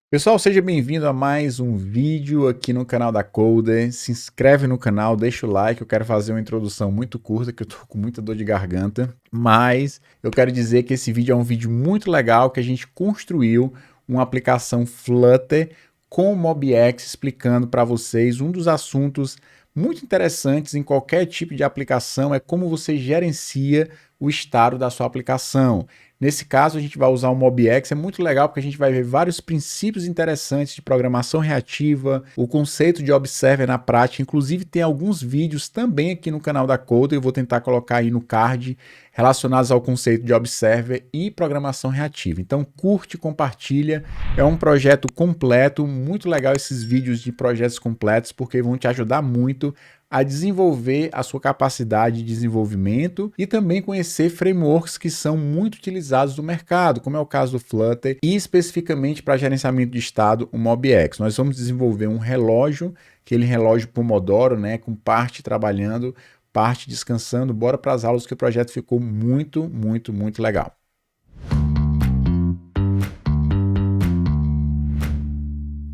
Pessoal, seja bem-vindo a mais um vídeo aqui no canal da Coder. Se inscreve no canal, deixa o like. Eu quero fazer uma introdução muito curta, que eu tô com muita dor de garganta. Mas eu quero dizer que esse vídeo é um vídeo muito legal, que a gente construiu uma aplicação Flutter com o MobX, explicando para vocês um dos assuntos muito interessantes em qualquer tipo de aplicação, é como você gerencia o estado da sua aplicação. Nesse caso, a gente vai usar o MobX, é muito legal porque a gente vai ver vários princípios interessantes de programação reativa, o conceito de Observer na prática, inclusive tem alguns vídeos também aqui no canal da Coder, eu vou tentar colocar aí no card, relacionados ao conceito de Observer e programação reativa. Então curte, compartilha, é um projeto completo, muito legal esses vídeos de projetos completos, porque vão te ajudar muito a desenvolver a sua capacidade de desenvolvimento e também conhecer frameworks que são muito utilizados no mercado, como é o caso do Flutter e especificamente para gerenciamento de estado, o MobX. Nós vamos desenvolver um relógio, aquele relógio Pomodoro, né, com parte trabalhando, parte descansando. Bora para as aulas que o projeto ficou muito legal.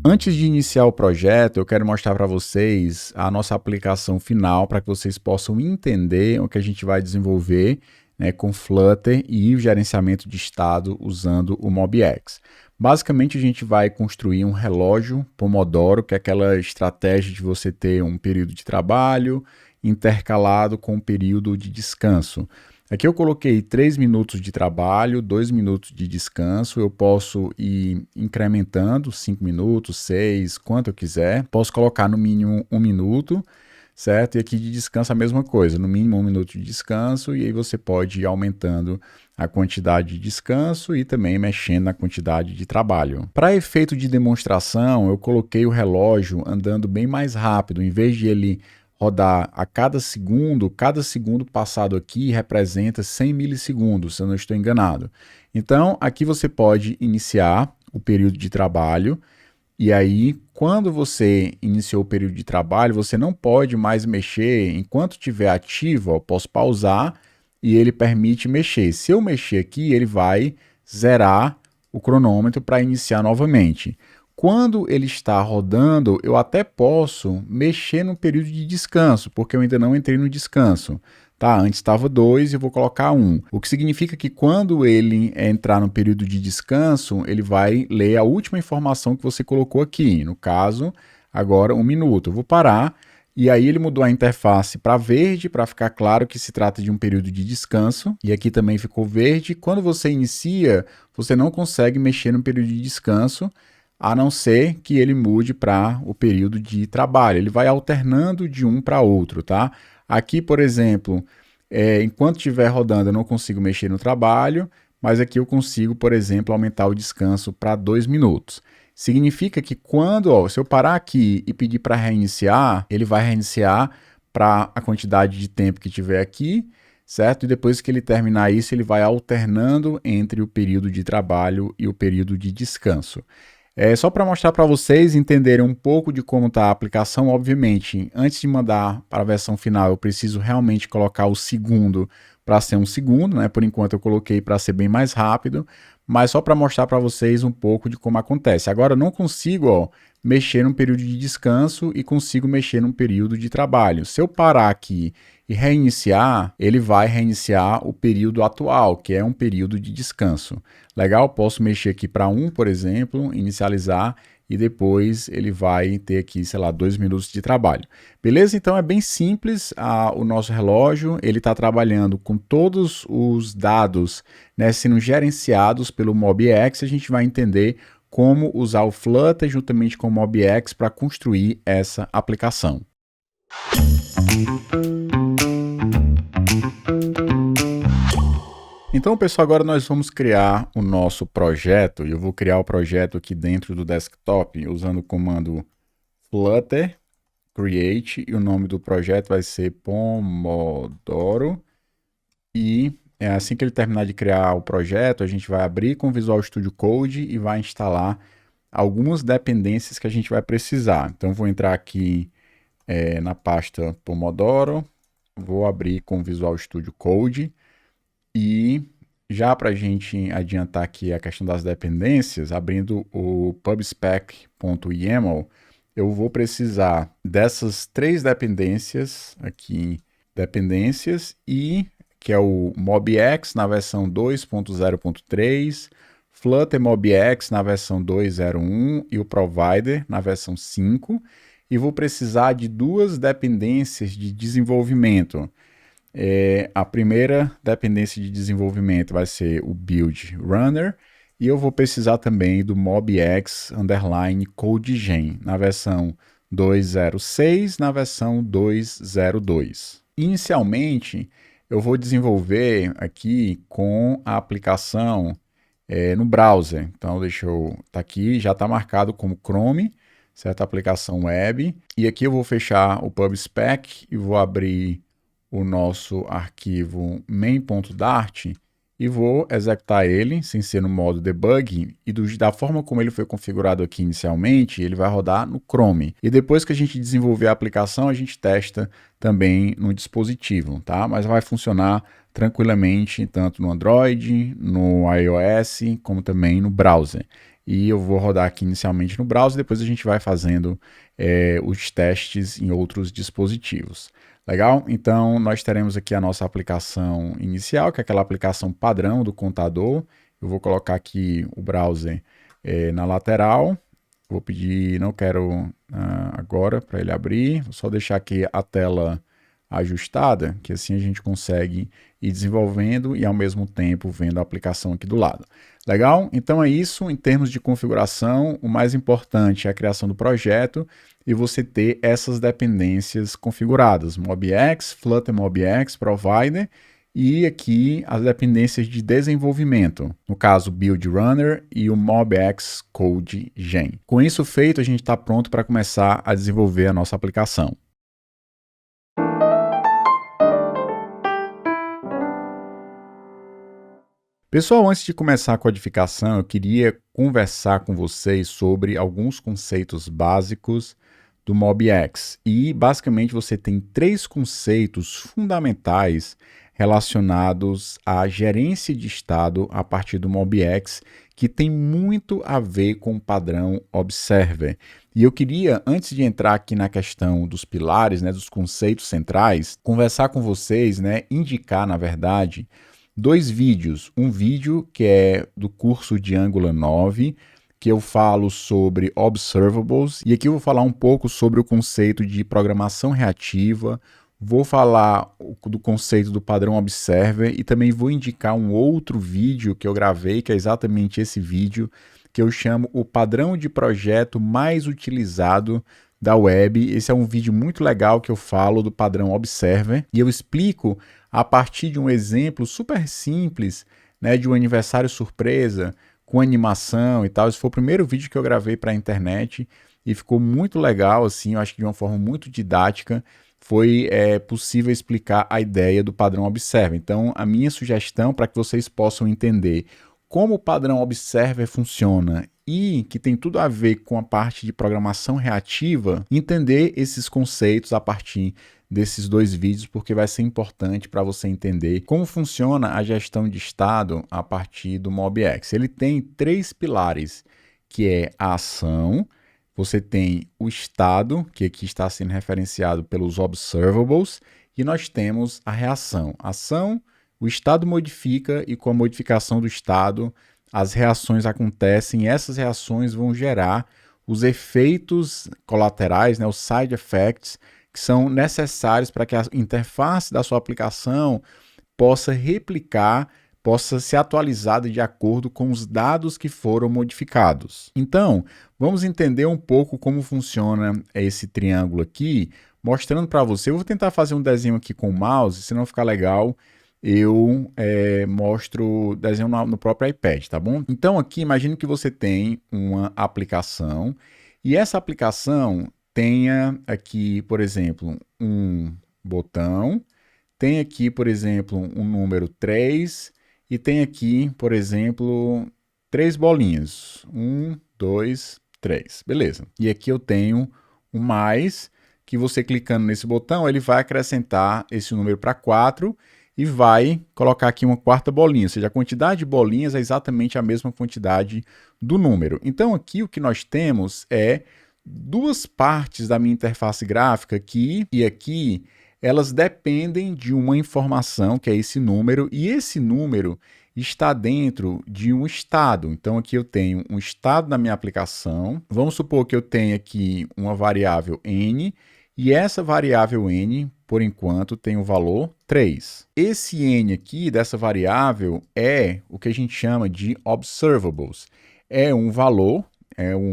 Antes de iniciar o projeto, eu quero mostrar para vocês a nossa aplicação final para que vocês possam entender o que a gente vai desenvolver, né, com Flutter e o gerenciamento de estado usando o MobX. Basicamente, a gente vai construir um relógio Pomodoro, que é aquela estratégia de você ter um período de trabalho intercalado com um período de descanso. Aqui eu coloquei 3 minutos de trabalho, 2 minutos de descanso. Eu posso ir incrementando 5 minutos, 6, quanto eu quiser. Posso colocar no mínimo 1 minuto, certo? E aqui de descanso a mesma coisa, no mínimo 1 minuto de descanso. E aí você pode ir aumentando a quantidade de descanso e também mexendo na quantidade de trabalho. Para efeito de demonstração, eu coloquei o relógio andando bem mais rápido. Em vez de ele rodar a cada segundo passado aqui representa 100 milissegundos, se eu não estou enganado. Então, aqui você pode iniciar o período de trabalho, e aí, quando você iniciou o período de trabalho, você não pode mais mexer, enquanto estiver ativo, eu posso pausar, e ele permite mexer. Se eu mexer aqui, ele vai zerar o cronômetro para iniciar novamente. Quando ele está rodando, eu até posso mexer no período de descanso, porque eu ainda não entrei no descanso. Tá, antes estava 2 e eu vou colocar 1. O que significa que quando ele entrar no período de descanso, ele vai ler a última informação que você colocou aqui. No caso, agora 1 minuto. Eu vou parar e aí ele mudou a interface para verde, para ficar claro que se trata de um período de descanso. E aqui também ficou verde. Quando você inicia, você não consegue mexer no período de descanso, a não ser que ele mude para o período de trabalho. Ele vai alternando de um para outro, tá? Aqui, por exemplo, enquanto estiver rodando eu não consigo mexer no trabalho, mas aqui eu consigo, por exemplo, aumentar o descanso para 2 minutos. Significa que quando, se eu parar aqui e pedir para reiniciar, ele vai reiniciar para a quantidade de tempo que tiver aqui, certo? E depois que ele terminar isso, ele vai alternando entre o período de trabalho e o período de descanso. É só para mostrar para vocês entenderem um pouco de como está a aplicação. Obviamente, antes de mandar para a versão final, eu preciso realmente colocar o segundo para ser um segundo, né? Por enquanto eu coloquei para ser bem mais rápido, mas só para mostrar para vocês um pouco de como acontece. Agora eu não consigo, mexer num período de descanso e consigo mexer num período de trabalho. Se eu parar aqui e reiniciar, ele vai reiniciar o período atual, que é um período de descanso. Legal? Posso mexer aqui para 1, por exemplo, inicializar, e depois ele vai ter aqui, sei lá, 2 minutos de trabalho. Beleza? Então é bem simples o nosso relógio, ele está trabalhando com todos os dados, né, sendo gerenciados pelo MobX. A gente vai entender como usar o Flutter juntamente com o MobX para construir essa aplicação. Então, pessoal, agora nós vamos criar o nosso projeto, e eu vou criar o projeto aqui dentro do desktop, usando o comando flutter create, e o nome do projeto vai ser Pomodoro, e assim que ele terminar de criar o projeto, a gente vai abrir com o Visual Studio Code e vai instalar algumas dependências que a gente vai precisar. Então, vou entrar aqui na pasta Pomodoro, vou abrir com o Visual Studio Code, e já para a gente adiantar aqui a questão das dependências, abrindo o pubspec.yaml, eu vou precisar dessas 3 dependências aqui, dependências, e que é o MobX na versão 2.0.3, Flutter MobX na versão 2.0.1 e o Provider na versão 5, e vou precisar de 2 dependências de desenvolvimento. A primeira dependência de desenvolvimento vai ser o build runner, e eu vou precisar também do mobx underline codegen na versão 2.0.6, na versão 2.0.2. Inicialmente, eu vou desenvolver aqui com a aplicação no browser. Então, tá aqui, já está marcado como Chrome, certa aplicação web. E aqui eu vou fechar o PubSpec e vou abrir o nosso arquivo main.dart e vou executar ele sem ser no modo debug, e da forma como ele foi configurado aqui inicialmente, ele vai rodar no Chrome. E depois que a gente desenvolver a aplicação, a gente testa também no dispositivo, tá? Mas vai funcionar tranquilamente tanto no Android, no iOS, como também no browser. E eu vou rodar aqui inicialmente no browser, depois a gente vai fazendo os testes em outros dispositivos. Legal? Então, nós teremos aqui a nossa aplicação inicial, que é aquela aplicação padrão do contador. Eu vou colocar aqui o browser na lateral. Vou pedir, não quero agora para ele abrir, vou só deixar aqui a tela ajustada, que assim a gente consegue ir desenvolvendo e ao mesmo tempo vendo a aplicação aqui do lado. Legal? Então é isso, em termos de configuração, o mais importante é a criação do projeto e você ter essas dependências configuradas, MobX, Flutter MobX, Provider, e aqui as dependências de desenvolvimento, no caso Build Runner e o MobX Code Gen. Com isso feito, a gente está pronto para começar a desenvolver a nossa aplicação. Pessoal, antes de começar a codificação, eu queria conversar com vocês sobre alguns conceitos básicos do MobX. E, basicamente, você tem 3 conceitos fundamentais relacionados à gerência de estado a partir do MobX, que tem muito a ver com o padrão Observer. E eu queria, antes de entrar aqui na questão dos pilares, dos conceitos centrais, conversar com vocês, indicar, na verdade, 2 vídeos. Um vídeo que é do curso de Angular 9, que eu falo sobre observables, e aqui eu vou falar um pouco sobre o conceito de programação reativa, vou falar do conceito do padrão observer e também vou indicar um outro vídeo que eu gravei, que é exatamente esse vídeo, que eu chamo o padrão de projeto mais utilizado da web. Esse é um vídeo muito legal que eu falo do padrão observer e eu explico a partir de um exemplo super simples, de um aniversário surpresa, com animação e tal. Esse foi o primeiro vídeo que eu gravei para a internet e ficou muito legal, assim, eu acho que de uma forma muito didática, foi possível explicar a ideia do padrão Observer. Então, a minha sugestão para que vocês possam entender como o padrão Observer funciona e que tem tudo a ver com a parte de programação reativa, entender esses conceitos a partir desses 2 vídeos, porque vai ser importante para você entender como funciona a gestão de estado a partir do MobX. Ele tem 3 pilares, que é a ação, você tem o estado, que aqui está sendo referenciado pelos observables, e nós temos a reação. A ação, o estado modifica e com a modificação do estado, as reações acontecem e essas reações vão gerar os efeitos colaterais, os side effects, que são necessários para que a interface da sua aplicação possa replicar, possa ser atualizada de acordo com os dados que foram modificados. Então, vamos entender um pouco como funciona esse triângulo aqui, mostrando para você. Eu vou tentar fazer um desenho aqui com o mouse, se não ficar legal, eu mostro o desenho no próprio iPad, tá bom? Então aqui, imagine que você tem uma aplicação e essa aplicação tenha aqui, por exemplo, um botão, tem aqui, por exemplo, um número 3 e tem aqui, por exemplo, 3 bolinhas. 1, 2, 3. Beleza. E aqui eu tenho um mais, que você clicando nesse botão, ele vai acrescentar esse número para 4 e vai colocar aqui uma quarta bolinha, ou seja, a quantidade de bolinhas é exatamente a mesma quantidade do número. Então aqui o que nós temos é duas partes da minha interface gráfica aqui e aqui, elas dependem de uma informação, que é esse número, e esse número está dentro de um estado. Então aqui eu tenho um estado da minha aplicação. Vamos supor que eu tenha aqui uma variável n, e essa variável n, por enquanto, tem o valor 3. Esse n aqui dessa variável é o que a gente chama de observables. É um valor,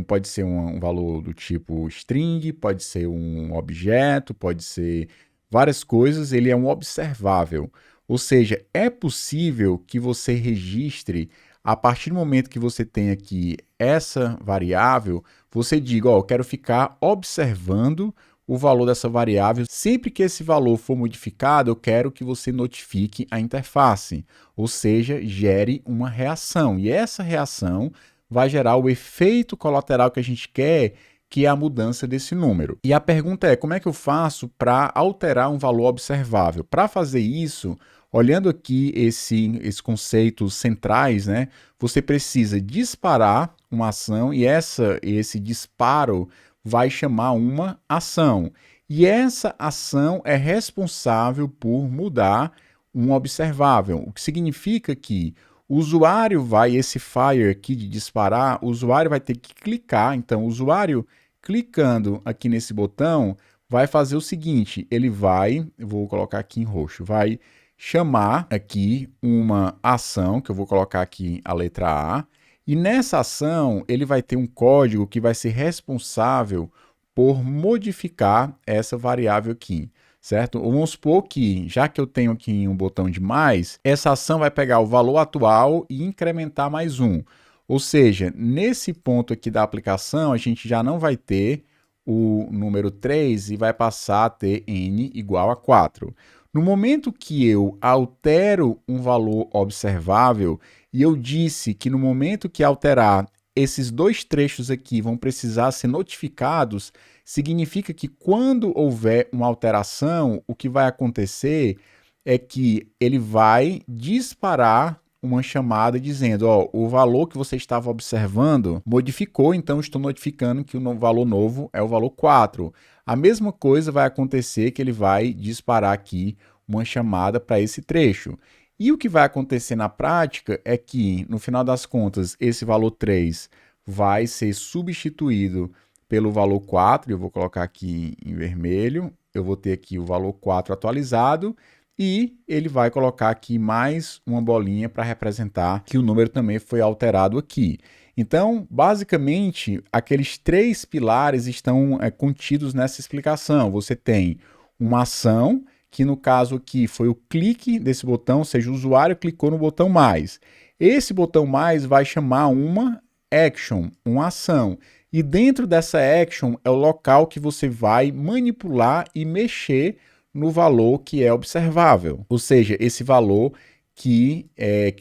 pode ser um valor do tipo string, pode ser um objeto, pode ser várias coisas, ele é um observável. Ou seja, é possível que você registre, a partir do momento que você tem aqui essa variável, você diga, eu quero ficar observando o valor dessa variável. Sempre que esse valor for modificado, eu quero que você notifique a interface, ou seja, gere uma reação. E essa reação vai gerar o efeito colateral que a gente quer, que é a mudança desse número. E a pergunta é, como é que eu faço para alterar um valor observável? Para fazer isso, olhando aqui esses conceitos centrais, né, você precisa disparar uma ação e esse disparo vai chamar uma ação. E essa ação é responsável por mudar um observável, o que significa que o usuário esse fire aqui de disparar, o usuário vai ter que clicar. Então, o usuário clicando aqui nesse botão vai fazer o seguinte, ele vai, eu vou colocar aqui em roxo, vai chamar aqui uma ação, que eu vou colocar aqui a letra A, e nessa ação ele vai ter um código que vai ser responsável por modificar essa variável aqui, certo? Vamos supor que, já que eu tenho aqui um botão de mais, essa ação vai pegar o valor atual e incrementar mais um. Ou seja, nesse ponto aqui da aplicação, a gente já não vai ter o número 3 e vai passar a ter n igual a 4. No momento que eu altero um valor observável, e eu disse que no momento que alterar, esses dois trechos aqui vão precisar ser notificados, significa que quando houver uma alteração, o que vai acontecer é que ele vai disparar uma chamada dizendo, o valor que você estava observando modificou, então estou notificando que o valor novo é o valor 4. A mesma coisa vai acontecer que ele vai disparar aqui uma chamada para esse trecho. E o que vai acontecer na prática é que, no final das contas, esse valor 3 vai ser substituído pelo valor 4, eu vou colocar aqui em vermelho, eu vou ter aqui o valor 4 atualizado, e ele vai colocar aqui mais uma bolinha para representar que o número também foi alterado aqui. Então, basicamente, aqueles três pilares estão contidos nessa explicação. Você tem uma ação, que no caso aqui foi o clique desse botão, ou seja, o usuário clicou no botão mais. Esse botão mais vai chamar uma action, uma ação. E dentro dessa action é o local que você vai manipular e mexer no valor que é observável, ou seja, esse valor que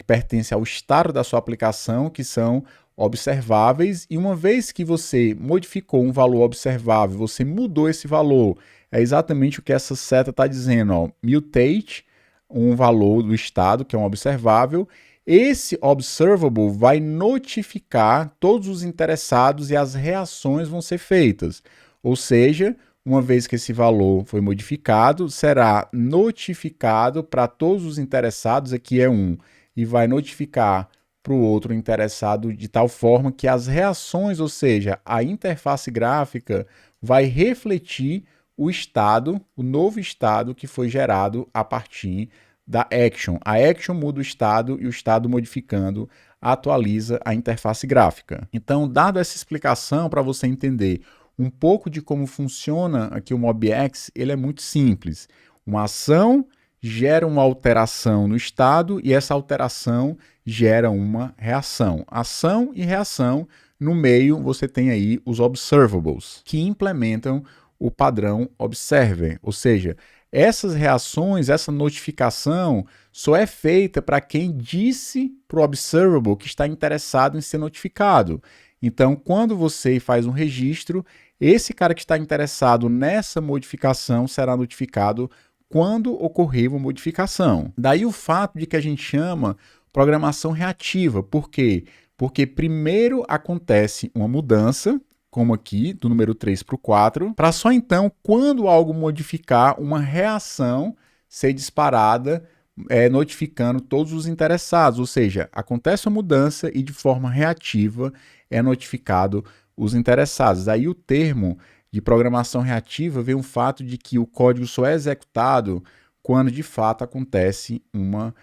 pertence ao estado da sua aplicação, que são observáveis, e uma vez que você modificou um valor observável, você mudou esse valor, é exatamente o que essa seta está dizendo, mutate um valor do estado, que é um observável, esse observable vai notificar todos os interessados e as reações vão ser feitas, ou seja, uma vez que esse valor foi modificado, será notificado para todos os interessados, aqui é um, e vai notificar para o outro interessado de tal forma que as reações, ou seja, a interface gráfica vai refletir o estado, o novo estado que foi gerado a partir da action. A action muda o estado e o estado modificando atualiza a interface gráfica. Então, dado essa explicação para você entender um pouco de como funciona aqui o MobX, ele é muito simples. Uma ação gera uma alteração no estado e essa alteração gera uma reação. Ação e reação, no meio você tem aí os observables, que implementam o padrão observer, ou seja, essas reações, essa notificação só é feita para quem disse para o observable que está interessado em ser notificado. Então, quando você faz um registro, esse cara que está interessado nessa modificação será notificado quando ocorrer uma modificação. Daí o fato de que a gente chama programação reativa. Por quê? Porque primeiro acontece uma mudança, como aqui, do número 3 para o 4, para só então, quando algo modificar, uma reação ser disparada, notificando todos os interessados. Ou seja, acontece uma mudança e de forma reativa é notificado os interessados. Aí o termo de programação reativa vem o fato de que o código só é executado quando de fato acontece uma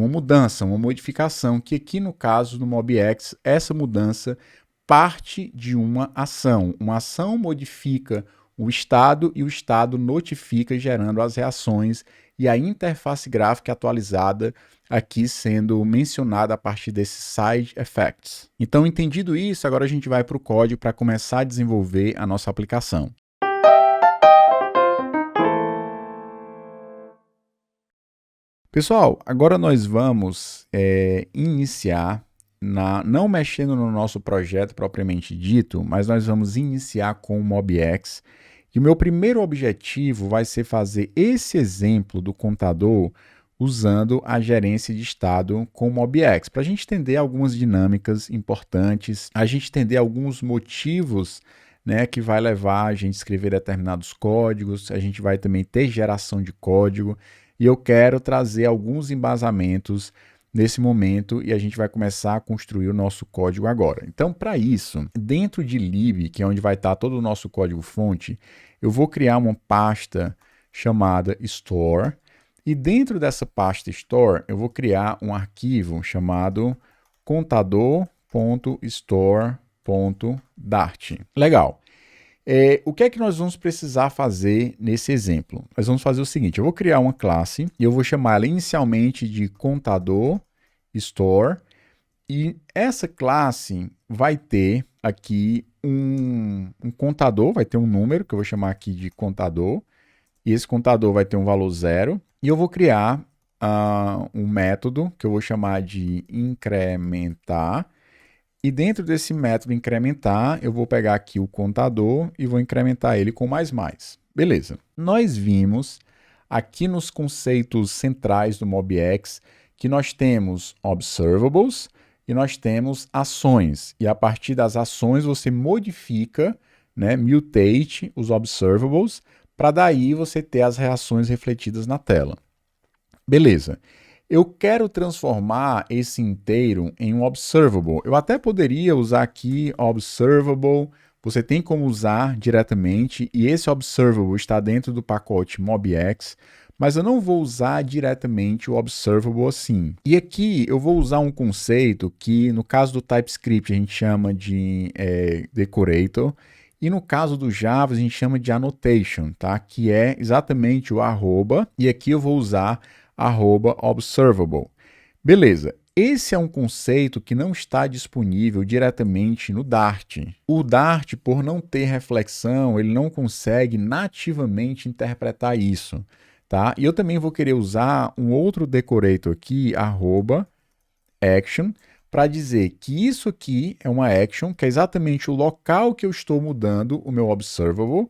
mudança, uma modificação, que aqui no caso do MobX, essa mudança parte de uma ação. Uma ação modifica o estado e o estado notifica, gerando as reações e a interface gráfica atualizada aqui sendo mencionada a partir desses side effects. Então, entendido isso, agora a gente vai para o código para começar a desenvolver a nossa aplicação. Pessoal, agora nós vamos iniciar, não mexendo no nosso projeto propriamente dito, mas nós vamos iniciar com o MobX. E o meu primeiro objetivo vai ser fazer esse exemplo do contador usando a gerência de estado com o MobX, para a gente entender algumas dinâmicas importantes, a gente entender alguns motivos, né, que vai levar a gente a escrever determinados códigos, a gente vai também ter geração de código, e eu quero trazer alguns embasamentos nesse momento e a gente vai começar a construir o nosso código agora. Então, para isso, dentro de lib, que é onde vai estar todo o nosso código-fonte, eu vou criar uma pasta chamada store, e dentro dessa pasta store, eu vou criar um arquivo chamado contador.store.dart. Legal. O que é que nós vamos precisar fazer nesse exemplo? Nós vamos fazer o seguinte, eu vou criar uma classe e eu vou chamar ela inicialmente de contador store, e essa classe vai ter aqui um contador, vai ter um número que eu vou chamar aqui de contador, e esse contador vai ter um valor 0, e eu vou criar um método que eu vou chamar de incrementar. E dentro desse método incrementar, eu vou pegar aqui o contador e vou incrementar ele com mais. Beleza. Nós vimos aqui nos conceitos centrais do MobX que nós temos observables e nós temos ações. E a partir das ações você modifica, né, mutate os observables, para daí você ter as reações refletidas na tela. Beleza. Eu quero transformar esse inteiro em um observable. Eu até poderia usar aqui observable, você tem como usar diretamente, e esse observable está dentro do pacote MobX, mas eu não vou usar diretamente o observable assim. E aqui eu vou usar um conceito que no caso do TypeScript a gente chama de decorator, e no caso do Java a gente chama de annotation, tá? Que é exatamente o arroba, e aqui eu vou usar @observable. Beleza, esse é um conceito que não está disponível diretamente no Dart. O Dart, por não ter reflexão, ele não consegue nativamente interpretar isso, tá? E eu também vou querer usar um outro decorator aqui, @action, para dizer que isso aqui é uma action, que é exatamente o local que eu estou mudando o meu observable,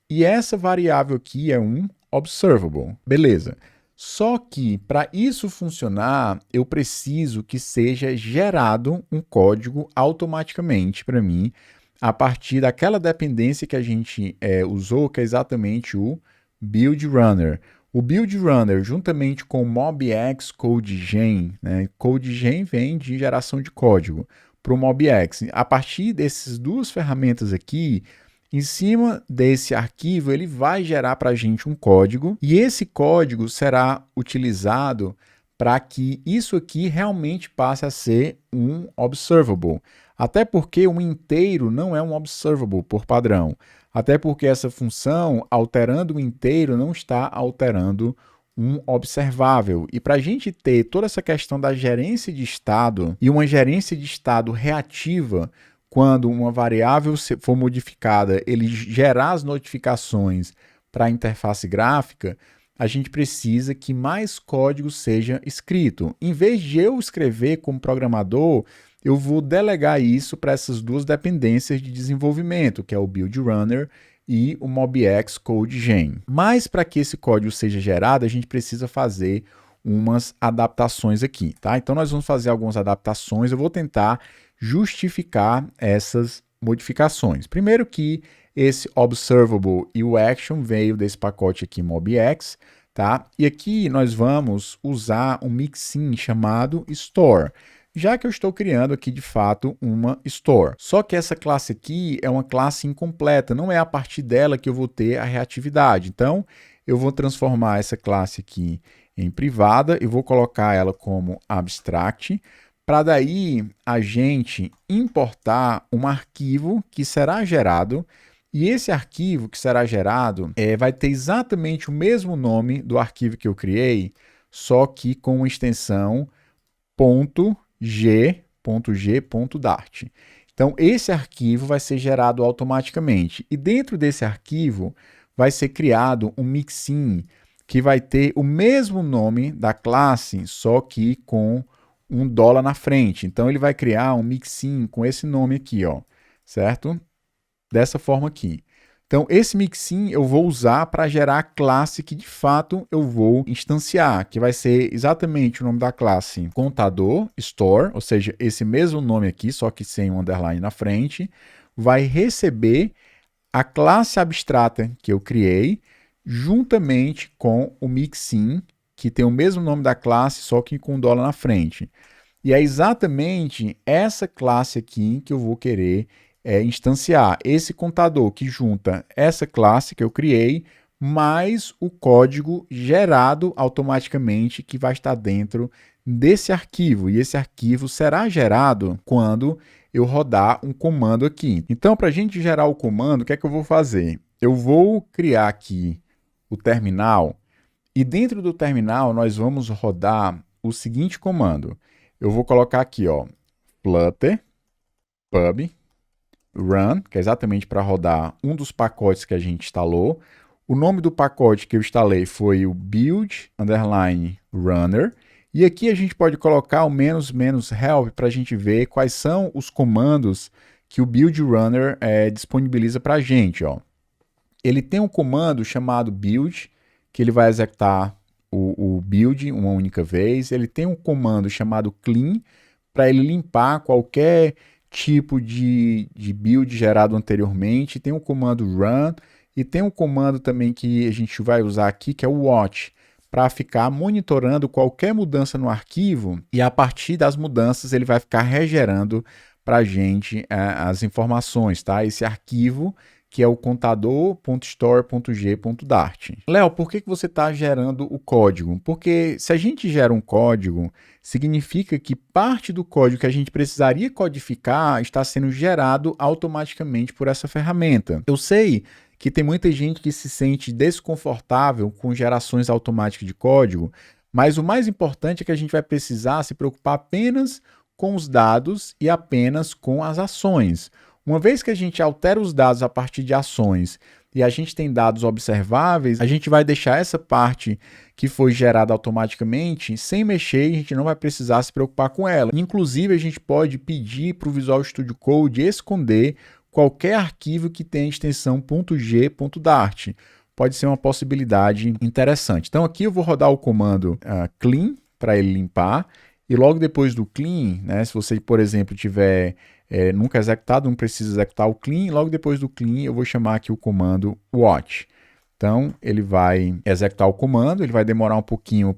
e essa variável aqui é um observable. Beleza. Só que, para isso funcionar, eu preciso que seja gerado um código automaticamente para mim, a partir daquela dependência que a gente usou, que é exatamente o build runner. O build runner, juntamente com o MobX CodeGen, né? CodeGen vem de geração de código para o MobX. A partir dessas duas ferramentas aqui, em cima desse arquivo, ele vai gerar para a gente um código, e esse código será utilizado para que isso aqui realmente passe a ser um observable. Até porque um inteiro não é um observable por padrão. Até porque essa função, alterando o inteiro, não está alterando um observável. E para a gente ter toda essa questão da gerência de estado e uma gerência de estado reativa, quando uma variável for modificada, ele gerar as notificações para a interface gráfica, a gente precisa que mais código seja escrito. Em vez de eu escrever como programador, eu vou delegar isso para essas duas dependências de desenvolvimento, que é o build runner e o MobX Code Gen. Mas para que esse código seja gerado, a gente precisa fazer umas adaptações aqui, tá? Então nós vamos fazer algumas adaptações, eu vou tentar justificar essas modificações. Primeiro que esse observable e o action veio desse pacote aqui MobX, tá? E aqui nós vamos usar um mixin chamado store, já que eu estou criando aqui de fato uma store. Só que essa classe aqui é uma classe incompleta, não é a partir dela que eu vou ter a reatividade. Então eu vou transformar essa classe aqui em privada e vou colocar ela como abstract, para daí a gente importar um arquivo que será gerado, e esse arquivo que será gerado vai ter exatamente o mesmo nome do arquivo que eu criei, só que com uma extensão .g.dart. Então esse arquivo vai ser gerado automaticamente, e dentro desse arquivo vai ser criado um mixin que vai ter o mesmo nome da classe, só que com $1 na frente. Então ele vai criar um mixin com esse nome aqui, ó, certo? Dessa forma aqui. Então esse mixin eu vou usar para gerar a classe que de fato eu vou instanciar, que vai ser exatamente o nome da classe contador, store, ou seja, esse mesmo nome aqui, só que sem um underline na frente, vai receber a classe abstrata que eu criei, juntamente com o mixin, que tem o mesmo nome da classe, só que com $1 na frente. E é exatamente essa classe aqui que eu vou querer instanciar. Esse contador que junta essa classe que eu criei, mais o código gerado automaticamente que vai estar dentro desse arquivo. E esse arquivo será gerado quando eu rodar um comando aqui. Então, para a gente gerar o comando, o que é que eu vou fazer? Eu vou criar aqui o terminal, e dentro do terminal nós vamos rodar o seguinte comando. Eu vou colocar aqui, ó, flutter pub run, que é exatamente para rodar um dos pacotes que a gente instalou. O nome do pacote que eu instalei foi o build_runner, e aqui a gente pode colocar o -help para a gente ver quais são os comandos que o build runner disponibiliza para a gente, ó. Ele tem um comando chamado build, que ele vai executar o build uma única vez. Ele tem um comando chamado clean, para ele limpar qualquer tipo de build gerado anteriormente. Tem um comando run, e tem um comando também que a gente vai usar aqui, que é o watch, para ficar monitorando qualquer mudança no arquivo, e a partir das mudanças ele vai ficar regerando para a gente as informações, tá? Esse arquivo que é o contador.store.g.dart. Léo, por que você está gerando o código? Porque se a gente gera um código, significa que parte do código que a gente precisaria codificar está sendo gerado automaticamente por essa ferramenta. Eu sei que tem muita gente que se sente desconfortável com gerações automáticas de código, mas o mais importante é que a gente vai precisar se preocupar apenas com os dados e apenas com as ações. Uma vez que a gente altera os dados a partir de ações e a gente tem dados observáveis, a gente vai deixar essa parte que foi gerada automaticamente sem mexer, e a gente não vai precisar se preocupar com ela. Inclusive, a gente pode pedir para o Visual Studio Code esconder qualquer arquivo que tenha extensão .g.dart. Pode ser uma possibilidade interessante. Então aqui eu vou rodar o comando clean para ele limpar, e logo depois do clean, né, se você, por exemplo, tiver nunca executado, não precisa executar o clean, logo depois do clean eu vou chamar aqui o comando watch. Então ele vai executar o comando, ele vai demorar um pouquinho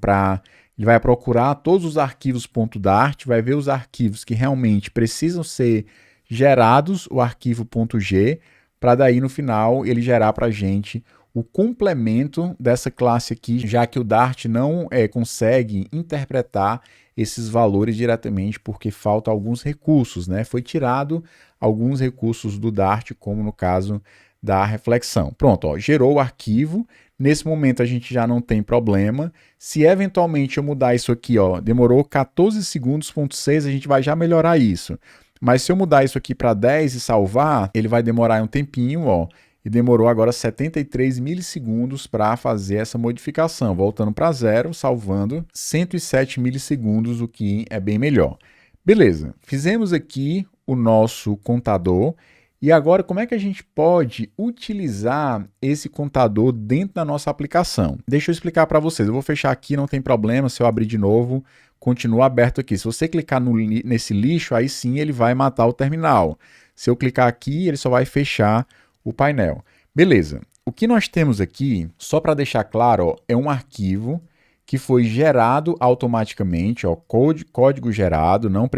ele vai procurar todos os arquivos .dart, vai ver os arquivos que realmente precisam ser gerados, o arquivo .g, para daí no final ele gerar para a gente o complemento dessa classe aqui, já que o Dart não consegue interpretar esses valores diretamente porque faltam alguns recursos, né? Foi tirado alguns recursos do Dart, como no caso da reflexão. Pronto, ó, gerou o arquivo. Nesse momento a gente já não tem problema. Se eventualmente eu mudar isso aqui, ó, demorou 14 segundos.6, a gente vai já melhorar isso. Mas se eu mudar isso aqui para 10 e salvar, ele vai demorar um tempinho, ó, e demorou agora 73 milissegundos para fazer essa modificação. Voltando para 0, salvando 107 milissegundos, o que é bem melhor. Beleza, fizemos aqui o nosso contador, E agora, como é que a gente pode utilizar esse contador dentro da nossa aplicação? Deixa eu explicar para vocês. Eu vou fechar aqui, não tem problema. Se eu abrir de novo, continua aberto aqui. Se você clicar nesse lixo, aí sim ele vai matar o terminal. Se eu clicar aqui, ele só vai fechar o painel. Beleza. O que nós temos aqui, só para deixar claro, ó, é um arquivo que foi gerado automaticamente, ó, código gerado, não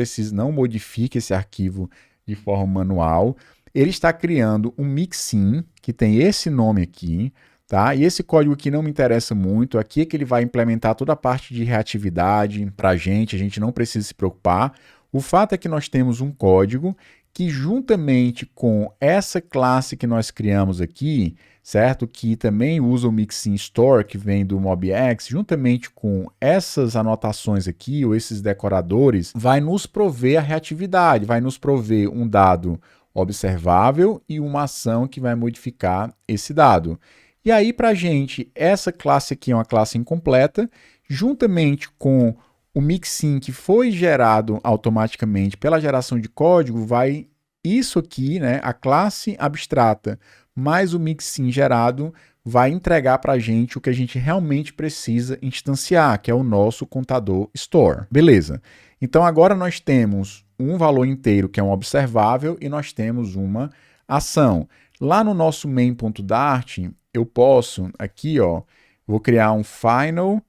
modifique esse arquivo de forma manual. Ele está criando um mixin, que tem esse nome aqui, tá? E esse código aqui não me interessa muito, aqui é que ele vai implementar toda a parte de reatividade para a gente não precisa se preocupar. O fato é que nós temos um código que juntamente com essa classe que nós criamos aqui, certo? Que também usa o Mixin Store, que vem do MobX, juntamente com essas anotações aqui, ou esses decoradores, vai nos prover a reatividade, vai nos prover um dado observável e uma ação que vai modificar esse dado. E aí, para a gente, essa classe aqui é uma classe incompleta, juntamente com o mixin que foi gerado automaticamente pela geração de código, vai isso aqui, né, a classe abstrata mais o mixin gerado, vai entregar para a gente o que a gente realmente precisa instanciar, que é o nosso contador store. Beleza. Então agora nós temos um valor inteiro que é um observável e nós temos uma ação. Lá no nosso main.dart, eu posso aqui, ó, vou criar um final,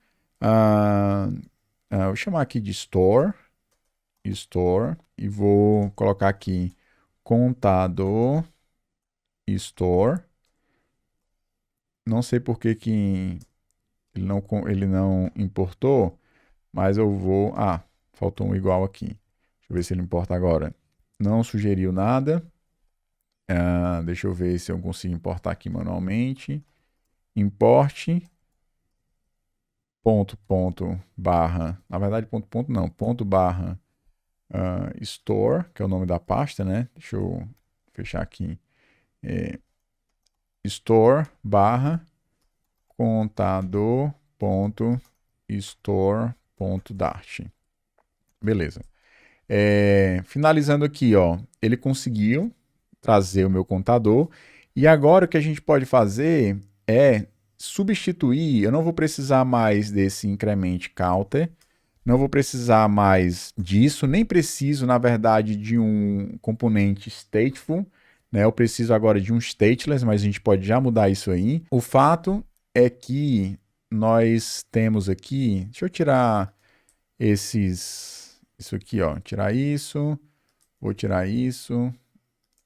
vou chamar aqui de store, e vou colocar aqui contador store. Não sei por que ele não importou, mas eu vou... Ah, faltou um igual aqui. Deixa eu ver se ele importa agora. Não sugeriu nada. Deixa eu ver se eu consigo importar aqui manualmente. Importe barra, na verdade não, barra store, que é o nome da pasta, né? Deixa eu fechar aqui. Store barra contador.store.dart. Beleza. Finalizando aqui, ó, ele conseguiu trazer o meu contador e agora o que a gente pode fazer é substituir. Eu não vou precisar mais desse increment counter, não vou precisar mais disso, nem preciso, na verdade, de um componente stateful, né? Eu preciso agora de um stateless, mas a gente pode já mudar isso aí. O fato é que nós temos aqui, deixa eu tirar isso aqui, ó, tirar isso, vou tirar isso,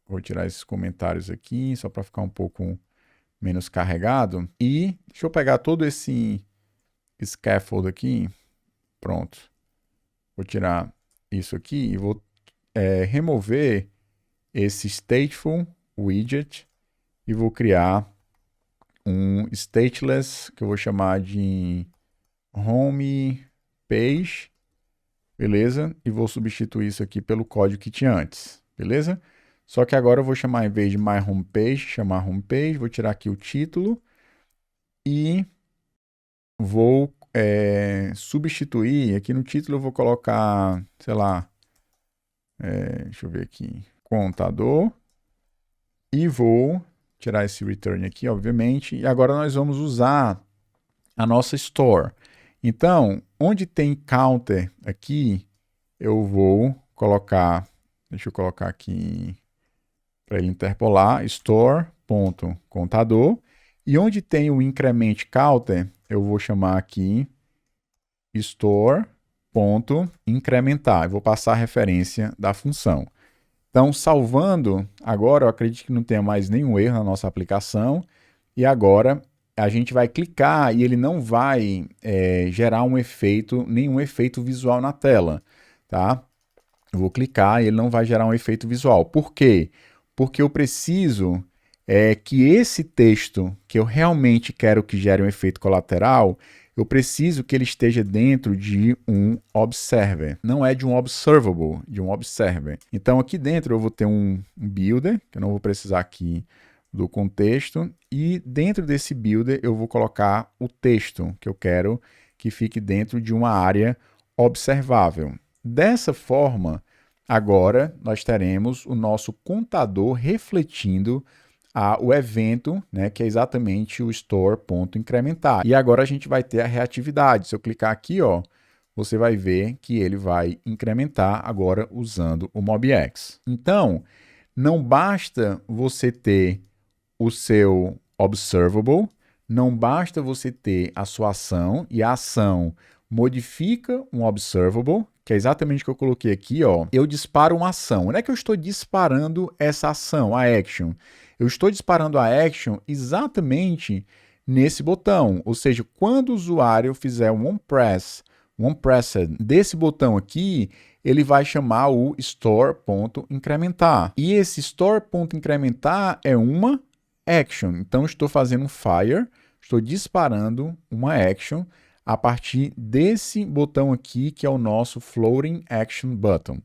vou tirar esses comentários aqui, só para ficar um pouco menos carregado. E deixa eu pegar todo esse scaffold aqui, pronto. Vou tirar isso aqui e vou remover esse stateful widget e vou criar um stateless que eu vou chamar de home page, beleza? E vou substituir isso aqui pelo código que tinha antes, beleza? Só que agora eu vou chamar, em vez de my homepage, chamar homepage, vou tirar aqui o título e vou substituir, aqui no título eu vou colocar, sei lá, deixa eu ver aqui, contador, e vou tirar esse return aqui, obviamente, e agora nós vamos usar a nossa store. Então, onde tem counter aqui, eu vou colocar, deixa eu colocar aqui para ele interpolar, store.contador, e onde tem o increment counter, eu vou chamar aqui store.incrementar, eu vou passar a referência da função. Então, salvando, agora eu acredito que não tenha mais nenhum erro na nossa aplicação, e agora a gente vai clicar e ele não vai gerar nenhum efeito visual na tela, tá? Eu vou clicar e ele não vai gerar um efeito visual. Por quê? Porque eu preciso que esse texto que eu realmente quero que gere um efeito colateral, eu preciso que ele esteja dentro de um observer. Não é de um observable, de um observer. Então aqui dentro eu vou ter um builder, que eu não vou precisar aqui do contexto, e dentro desse builder eu vou colocar o texto que eu quero que fique dentro de uma área observável. Dessa forma, agora nós teremos o nosso contador refletindo o evento, né, que é exatamente o store.incrementar. E agora a gente vai ter a reatividade. Se eu clicar aqui, ó, você vai ver que ele vai incrementar agora usando o MobX. Então, não basta você ter o seu observable, não basta você ter a sua ação, e a ação modifica um observable, que é exatamente o que eu coloquei aqui, ó. Eu disparo uma ação. Onde é que eu estou disparando essa ação, a action? Eu estou disparando a action exatamente nesse botão, ou seja, quando o usuário fizer um onPressed desse botão aqui, ele vai chamar o store.incrementar. E esse store.incrementar é uma action. Então, estou fazendo um fire, estou disparando uma action a partir desse botão aqui, que é o nosso Floating Action Button.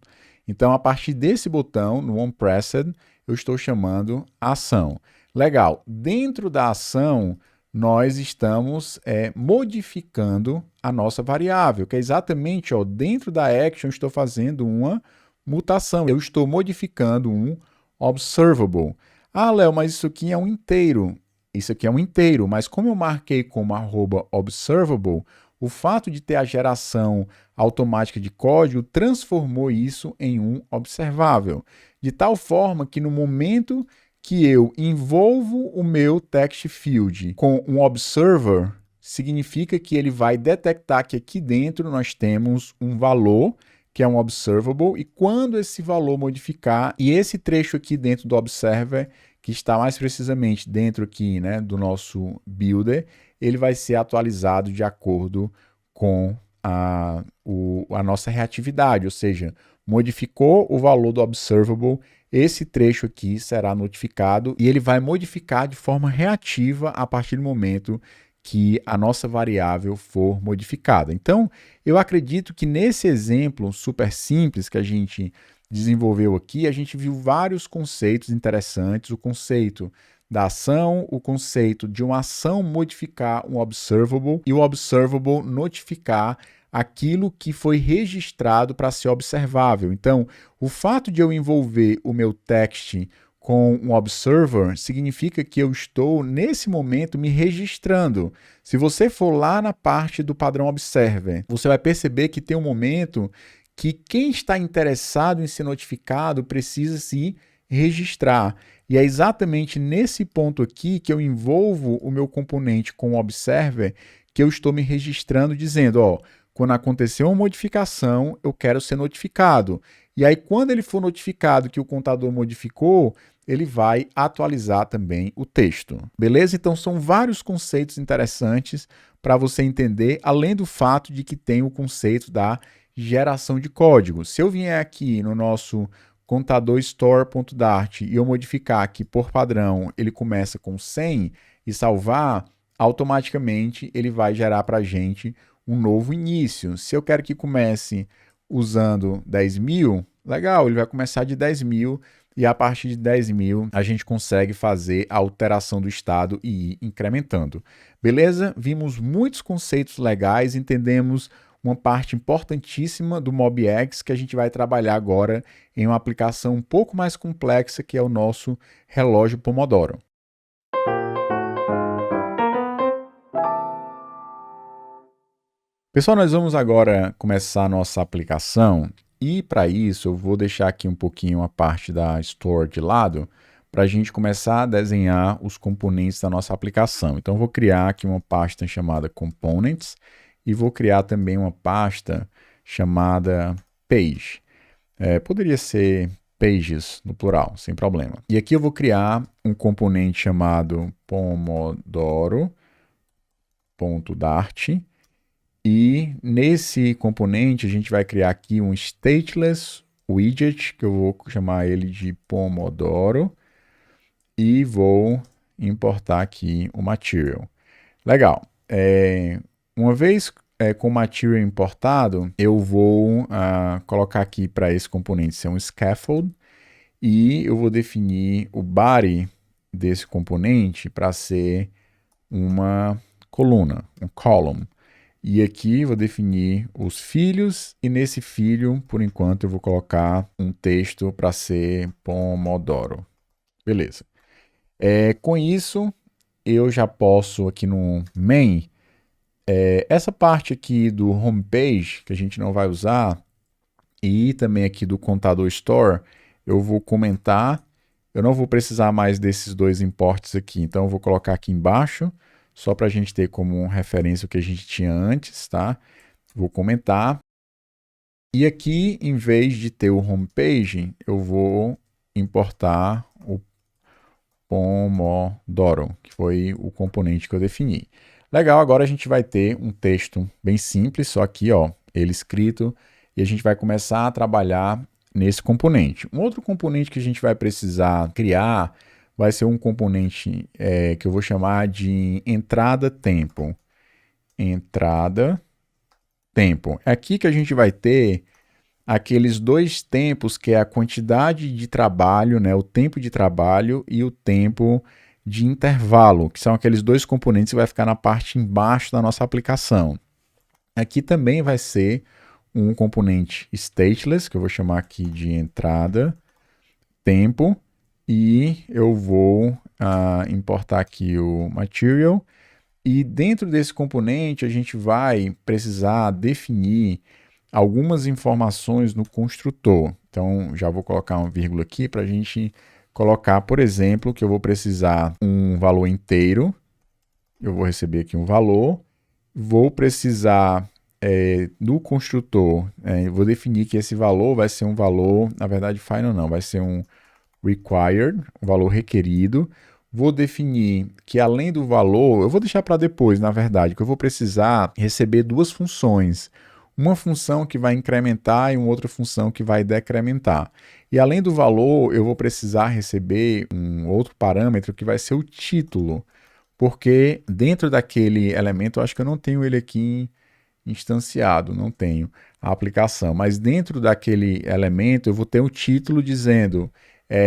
Então, a partir desse botão, no onPressed, eu estou chamando ação. Legal. Dentro da ação, nós estamos modificando a nossa variável, que é exatamente, ó, dentro da action, eu estou fazendo uma mutação. Eu estou modificando um observable. Ah, Léo, mas isso aqui é um inteiro. Isso aqui é um inteiro, mas como eu marquei como @observable, o fato de ter a geração automática de código transformou isso em um observável. De tal forma que no momento que eu envolvo o meu text field com um observer, significa que ele vai detectar que aqui dentro nós temos um valor, que é um observable, e quando esse valor modificar, e esse trecho aqui dentro do observer, que está mais precisamente dentro aqui, né, do nosso builder, ele vai ser atualizado de acordo com a nossa reatividade, ou seja, modificou o valor do observable, esse trecho aqui será notificado e ele vai modificar de forma reativa a partir do momento que a nossa variável for modificada. Então, eu acredito que nesse exemplo super simples que a gente desenvolveu aqui, a gente viu vários conceitos interessantes, o conceito da ação, o conceito de uma ação modificar um observable e o observable notificar aquilo que foi registrado para ser observável. Então, o fato de eu envolver o meu text com um observer significa que eu estou, nesse momento, me registrando. Se você for lá na parte do padrão observer, você vai perceber que tem um momento que quem está interessado em ser notificado precisa se registrar. E é exatamente nesse ponto aqui que eu envolvo o meu componente com o observer, que eu estou me registrando dizendo, ó, quando aconteceu uma modificação, eu quero ser notificado. E aí, quando ele for notificado que o contador modificou, ele vai atualizar também o texto. Beleza? Então, são vários conceitos interessantes para você entender, além do fato de que tem o conceito da geração de código. Se eu vier aqui no nosso contador store.dart e eu modificar que, por padrão, ele começa com 100 e salvar, automaticamente ele vai gerar para a gente um novo início. Se eu quero que comece usando 10.000, legal, ele vai começar de 10.000 e a partir de 10.000 a gente consegue fazer a alteração do estado e ir incrementando. Beleza? Vimos muitos conceitos legais, entendemos uma parte importantíssima do MobX que a gente vai trabalhar agora em uma aplicação um pouco mais complexa, que é o nosso relógio Pomodoro. Pessoal, nós vamos agora começar a nossa aplicação e para isso eu vou deixar aqui um pouquinho a parte da Store de lado para a gente começar a desenhar os componentes da nossa aplicação. Então eu vou criar aqui uma pasta chamada Components e vou criar também uma pasta chamada Page. Poderia ser Pages no plural, sem problema. E aqui eu vou criar um componente chamado Pomodoro.dart. E nesse componente a gente vai criar aqui um stateless widget, que eu vou chamar ele de Pomodoro, e vou importar aqui o material. Legal. Uma vez com o material importado, eu vou colocar aqui para esse componente ser um scaffold, e eu vou definir o body desse componente para ser uma coluna, um column. E aqui vou definir os filhos, e nesse filho, por enquanto, eu vou colocar um texto para ser Pomodoro. Beleza. Com isso, eu já posso aqui no main, essa parte aqui do homepage, que a gente não vai usar, e também aqui do contador store, eu vou comentar. Eu não vou precisar mais desses dois imports aqui, então eu vou colocar aqui embaixo, só para a gente ter como referência o que a gente tinha antes, tá? Vou comentar. E aqui, em vez de ter o homepage, eu vou importar o Pomodoro, que foi o componente que eu defini. Legal, agora a gente vai ter um texto bem simples, só aqui, ó, ele escrito, e a gente vai começar a trabalhar nesse componente. Um outro componente que a gente vai precisar criar vai ser um componente que eu vou chamar de entrada tempo. Entrada tempo. É aqui que a gente vai ter aqueles dois tempos, que é a quantidade de trabalho, né, o tempo de trabalho e o tempo de intervalo, que são aqueles dois componentes que vai ficar na parte embaixo da nossa aplicação. Aqui também vai ser um componente stateless, que eu vou chamar aqui de entrada, tempo, e eu vou importar aqui o material, e dentro desse componente a gente vai precisar definir algumas informações no construtor. Então, já vou colocar uma vírgula aqui para a gente colocar, por exemplo, que eu vou precisar um valor inteiro. Eu vou receber aqui um valor. Vou precisar, no construtor, vou definir que esse valor vai ser um valor, na verdade, final não, vai ser um required, um valor requerido. Vou definir que além do valor, eu vou deixar para depois, na verdade, que eu vou precisar receber duas funções. Uma função que vai incrementar e uma outra função que vai decrementar. E além do valor, eu vou precisar receber um outro parâmetro que vai ser o título, porque dentro daquele elemento, eu acho que eu não tenho ele aqui instanciado, não tenho a aplicação, mas dentro daquele elemento eu vou ter o título dizendo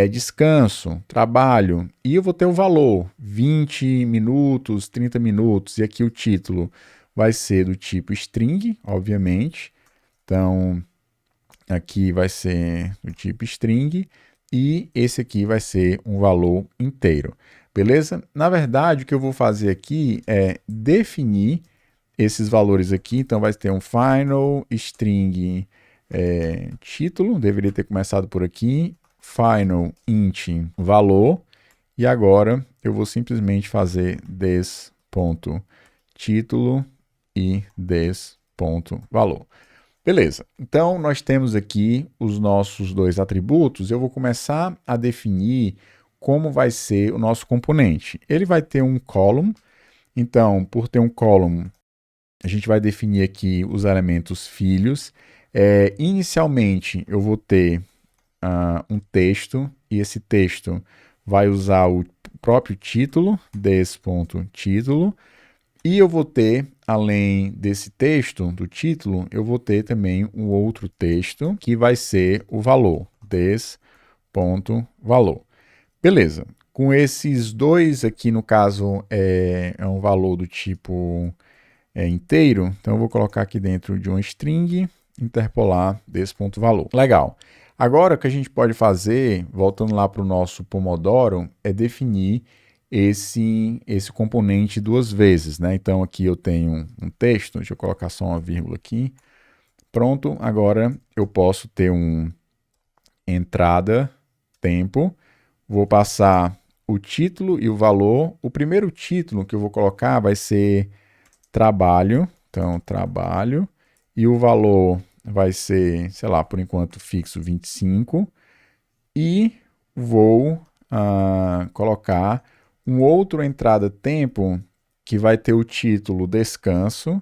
descanso, trabalho, e eu vou ter o valor, 20 minutos, 30 minutos, e aqui o título vai ser do tipo string, obviamente. Então, aqui vai ser do tipo string e esse aqui vai ser um valor inteiro. Beleza? Na verdade, o que eu vou fazer aqui é definir esses valores aqui. Então, vai ter um final string título, deveria ter começado por aqui, final int valor, e agora eu vou simplesmente fazer des.título e des.valor. Beleza, então nós temos aqui os nossos dois atributos. Eu vou começar a definir como vai ser o nosso componente. Ele vai ter um column, então por ter um column, a gente vai definir aqui os elementos filhos. Inicialmente eu vou ter um texto, e esse texto vai usar o próprio título, des.título, e eu vou ter, além desse texto, do título, eu vou ter também um outro texto, que vai ser o valor, des.valor. Beleza, com esses dois aqui, no caso, é um valor do tipo inteiro, então eu vou colocar aqui dentro de uma string, interpolar des.valor. Legal. Agora, o que a gente pode fazer, voltando lá para o nosso Pomodoro, é definir esse componente duas vezes, né? Então, aqui eu tenho um texto, deixa eu colocar só uma vírgula aqui. Pronto, agora eu posso ter um entrada, tempo, vou passar o título e o valor. O primeiro título que eu vou colocar vai ser trabalho, então trabalho, e o valor vai ser, sei lá, por enquanto fixo 25, e vou colocar um outro entrada tempo que vai ter o título descanso,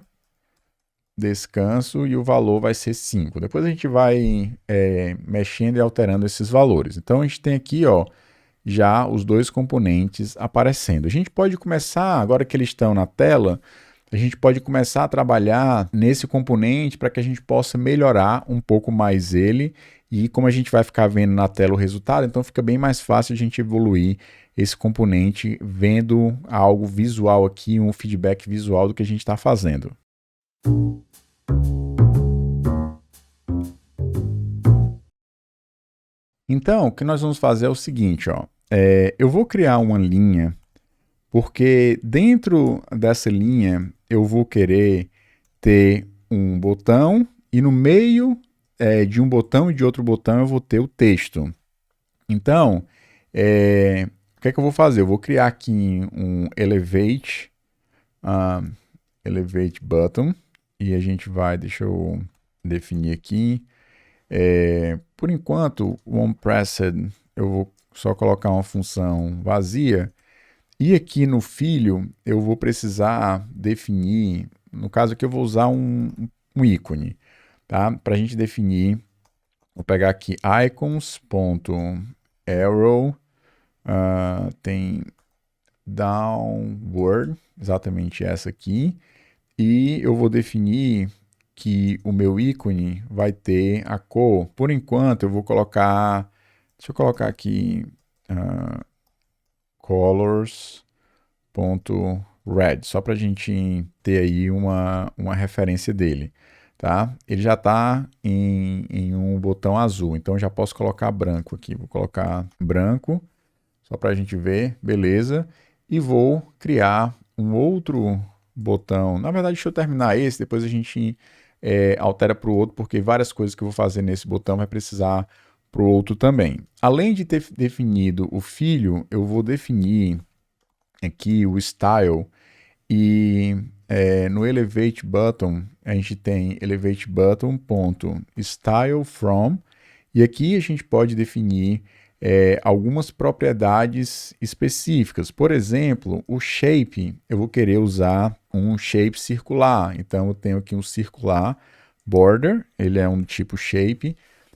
e o valor vai ser 5. Depois a gente vai mexendo e alterando esses valores. Então a gente tem aqui, ó, já os dois componentes aparecendo. A gente pode começar, agora que eles estão na tela, a gente pode começar a trabalhar nesse componente para que a gente possa melhorar um pouco mais ele, e como a gente vai ficar vendo na tela o resultado, então fica bem mais fácil a gente evoluir esse componente vendo algo visual aqui, um feedback visual do que a gente está fazendo. Então, o que nós vamos fazer é o seguinte, ó. Eu vou criar uma linha, porque dentro dessa linha eu vou querer ter um botão e no meio de um botão e de outro botão eu vou ter o texto. Então, o que é que eu vou fazer? Eu vou criar aqui um elevate button e a gente vai, deixa eu definir aqui. Por enquanto, o onPressed eu vou só colocar uma função vazia. E aqui no filho eu vou precisar definir, no caso aqui eu vou usar um ícone, tá? Para a gente definir, vou pegar aqui icons.arrow, tem downward, exatamente essa aqui, e eu vou definir que o meu ícone vai ter a cor. Por enquanto eu vou colocar, deixa eu colocar aqui colors.red, só para a gente ter aí uma referência dele. Tá? Ele já está em um botão azul, então já posso colocar branco aqui. Vou colocar branco, só para a gente ver, beleza. E vou criar um outro botão. Na verdade, deixa eu terminar esse, depois a gente altera para o outro, porque várias coisas que eu vou fazer nesse botão vai precisar para o outro também. Além de ter definido o filho, eu vou definir aqui o style e no elevate button a gente tem elevate button.style from e aqui a gente pode definir algumas propriedades específicas. Por exemplo, o shape, eu vou querer usar um shape circular. Então eu tenho aqui um circular border, ele é um tipo shape.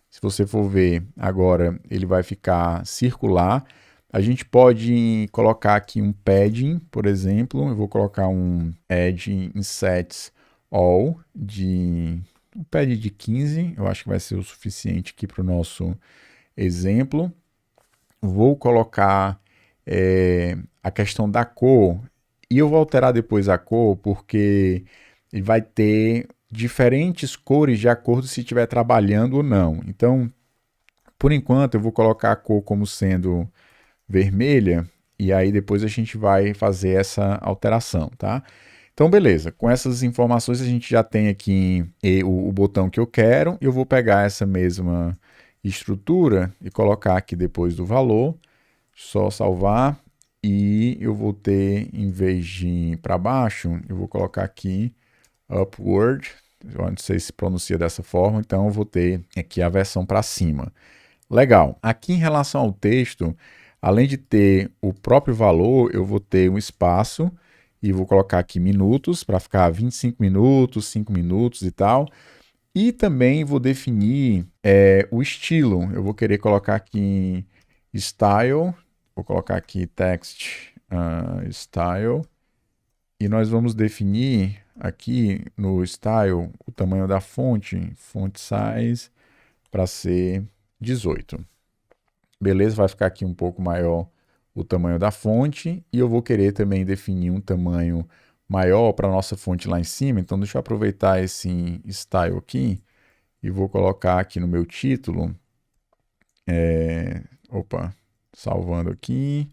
Se você for ver agora, ele vai ficar circular. A gente pode colocar aqui um padding, por exemplo. Eu vou colocar um add insets all um pad de 15. Eu acho que vai ser o suficiente aqui para o nosso exemplo. Vou colocar a questão da cor. E eu vou alterar depois a cor, porque ele vai ter diferentes cores de acordo se estiver trabalhando ou não. Então, por enquanto, eu vou colocar a cor como sendo vermelha, e aí depois a gente vai fazer essa alteração, tá? Então, beleza. Com essas informações, a gente já tem aqui o botão que eu quero. Eu vou pegar essa mesma estrutura e colocar aqui depois do valor. Só salvar. E eu vou ter, em vez de ir para baixo, eu vou colocar aqui upward. Eu não sei se pronuncia dessa forma, então eu vou ter aqui a versão para cima. Legal. Aqui em relação ao texto, além de ter o próprio valor, eu vou ter um espaço e vou colocar aqui minutos para ficar 25 minutos, 5 minutos e tal. E também vou definir o estilo. Eu vou querer colocar aqui style, vou colocar aqui text style. E nós vamos definir aqui no style o tamanho da fonte, font size, para ser 18. Beleza, vai ficar aqui um pouco maior o tamanho da fonte e eu vou querer também definir um tamanho maior para a nossa fonte lá em cima. Então deixa eu aproveitar esse style aqui e vou colocar aqui no meu título. Salvando aqui.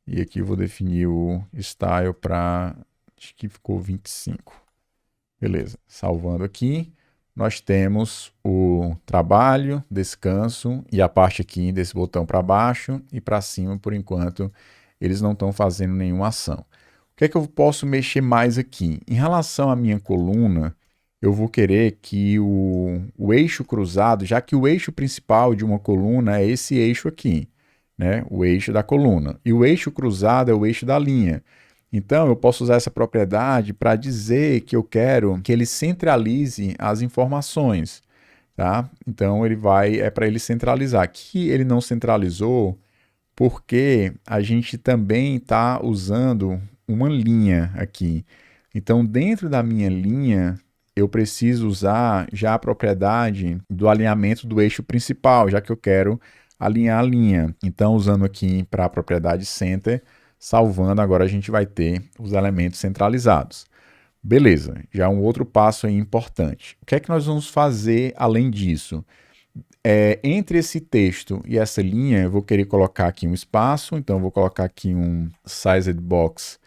E aqui eu vou definir o style para, acho que ficou 25. Beleza, salvando aqui. Nós temos o trabalho, descanso e a parte aqui desse botão para baixo e para cima, por enquanto, eles não estão fazendo nenhuma ação. O que é que eu posso mexer mais aqui? Em relação à minha coluna, eu vou querer que o eixo cruzado, já que o eixo principal de uma coluna é esse eixo aqui, né? O eixo da coluna. E o eixo cruzado é o eixo da linha. Então, eu posso usar essa propriedade para dizer que eu quero que ele centralize as informações, tá? Então, é para ele centralizar. Aqui ele não centralizou porque a gente também está usando uma linha aqui. Então, dentro da minha linha, eu preciso usar já a propriedade do alinhamento do eixo principal, já que eu quero alinhar a linha. Então, usando aqui para a propriedade center, salvando, agora a gente vai ter os elementos centralizados. Beleza, já um outro passo aí importante. O que é que nós vamos fazer além disso? Entre esse texto e essa linha, eu vou querer colocar aqui um espaço, então eu vou colocar aqui um sized box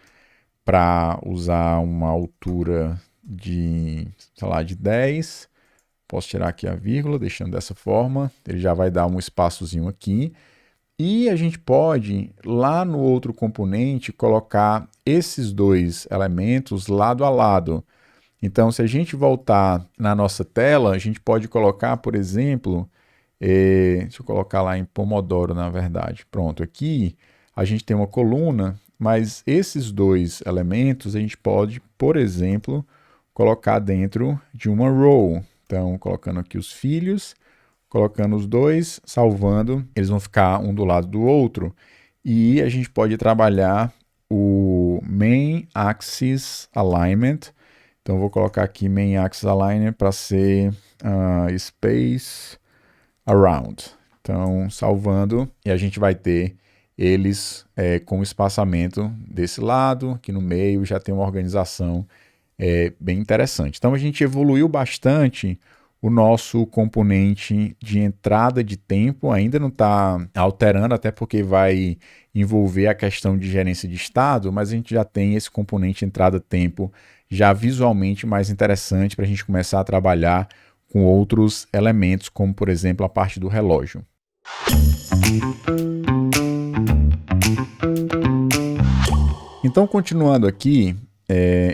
para usar uma altura de, sei lá, de 10. Posso tirar aqui a vírgula, deixando dessa forma, ele já vai dar um espaçozinho aqui. E a gente pode, lá no outro componente, colocar esses dois elementos lado a lado. Então, se a gente voltar na nossa tela, a gente pode colocar, por exemplo, deixa eu colocar lá em Pomodoro, na verdade. Pronto, aqui a gente tem uma coluna, mas esses dois elementos a gente pode, por exemplo, colocar dentro de uma row. Então, colocando aqui os filhos, colocando os dois, salvando, eles vão ficar um do lado do outro. E a gente pode trabalhar o Main Axis Alignment. Então, vou colocar aqui Main Axis Alignment para ser Space Around. Então, salvando, e a gente vai ter eles com espaçamento desse lado, aqui no meio já tem uma organização bem interessante. Então, a gente evoluiu bastante o nosso componente de entrada de tempo, ainda não está alterando, até porque vai envolver a questão de gerência de estado, mas a gente já tem esse componente entrada-tempo já visualmente mais interessante para a gente começar a trabalhar com outros elementos, como por exemplo a parte do relógio. Então, continuando aqui,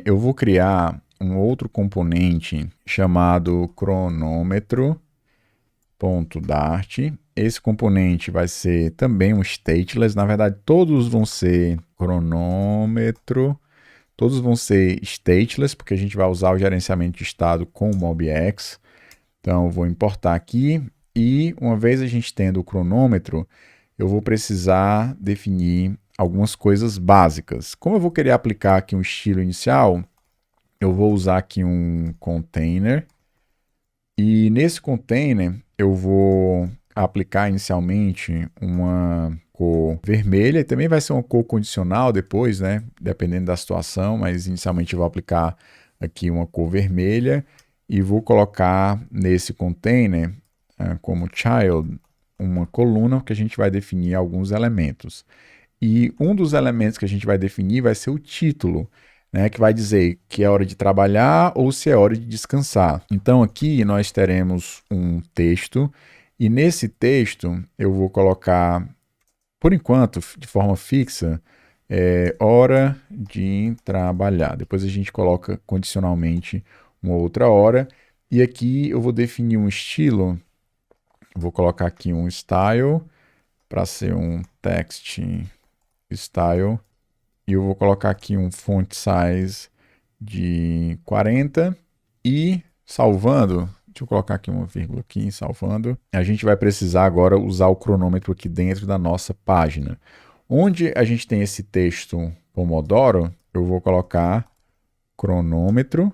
eu vou criar um outro componente chamado cronômetro.dart. Esse componente vai ser também um stateless. Na verdade, todos vão ser cronômetro. Todos vão ser stateless, porque a gente vai usar o gerenciamento de estado com o MobX. Então, eu vou importar aqui. E uma vez a gente tendo o cronômetro, eu vou precisar definir algumas coisas básicas. Como eu vou querer aplicar aqui um estilo inicial, eu vou usar aqui um container. E nesse container, eu vou aplicar inicialmente uma cor vermelha, e também vai ser uma cor condicional depois, né? Dependendo da situação, mas inicialmente eu vou aplicar aqui uma cor vermelha e vou colocar nesse container como child uma coluna que a gente vai definir alguns elementos. E um dos elementos que a gente vai definir vai ser o título, né, que vai dizer que é hora de trabalhar ou se é hora de descansar. Então aqui nós teremos um texto e nesse texto eu vou colocar, por enquanto, de forma fixa, hora de trabalhar. Depois a gente coloca condicionalmente uma outra hora e aqui eu vou definir um estilo. Vou colocar aqui um style para ser um text style. E eu vou colocar aqui um font size de 40 e salvando, deixa eu colocar aqui uma vírgula aqui, salvando. A gente vai precisar agora usar o cronômetro aqui dentro da nossa página. Onde a gente tem esse texto Pomodoro, eu vou colocar cronômetro.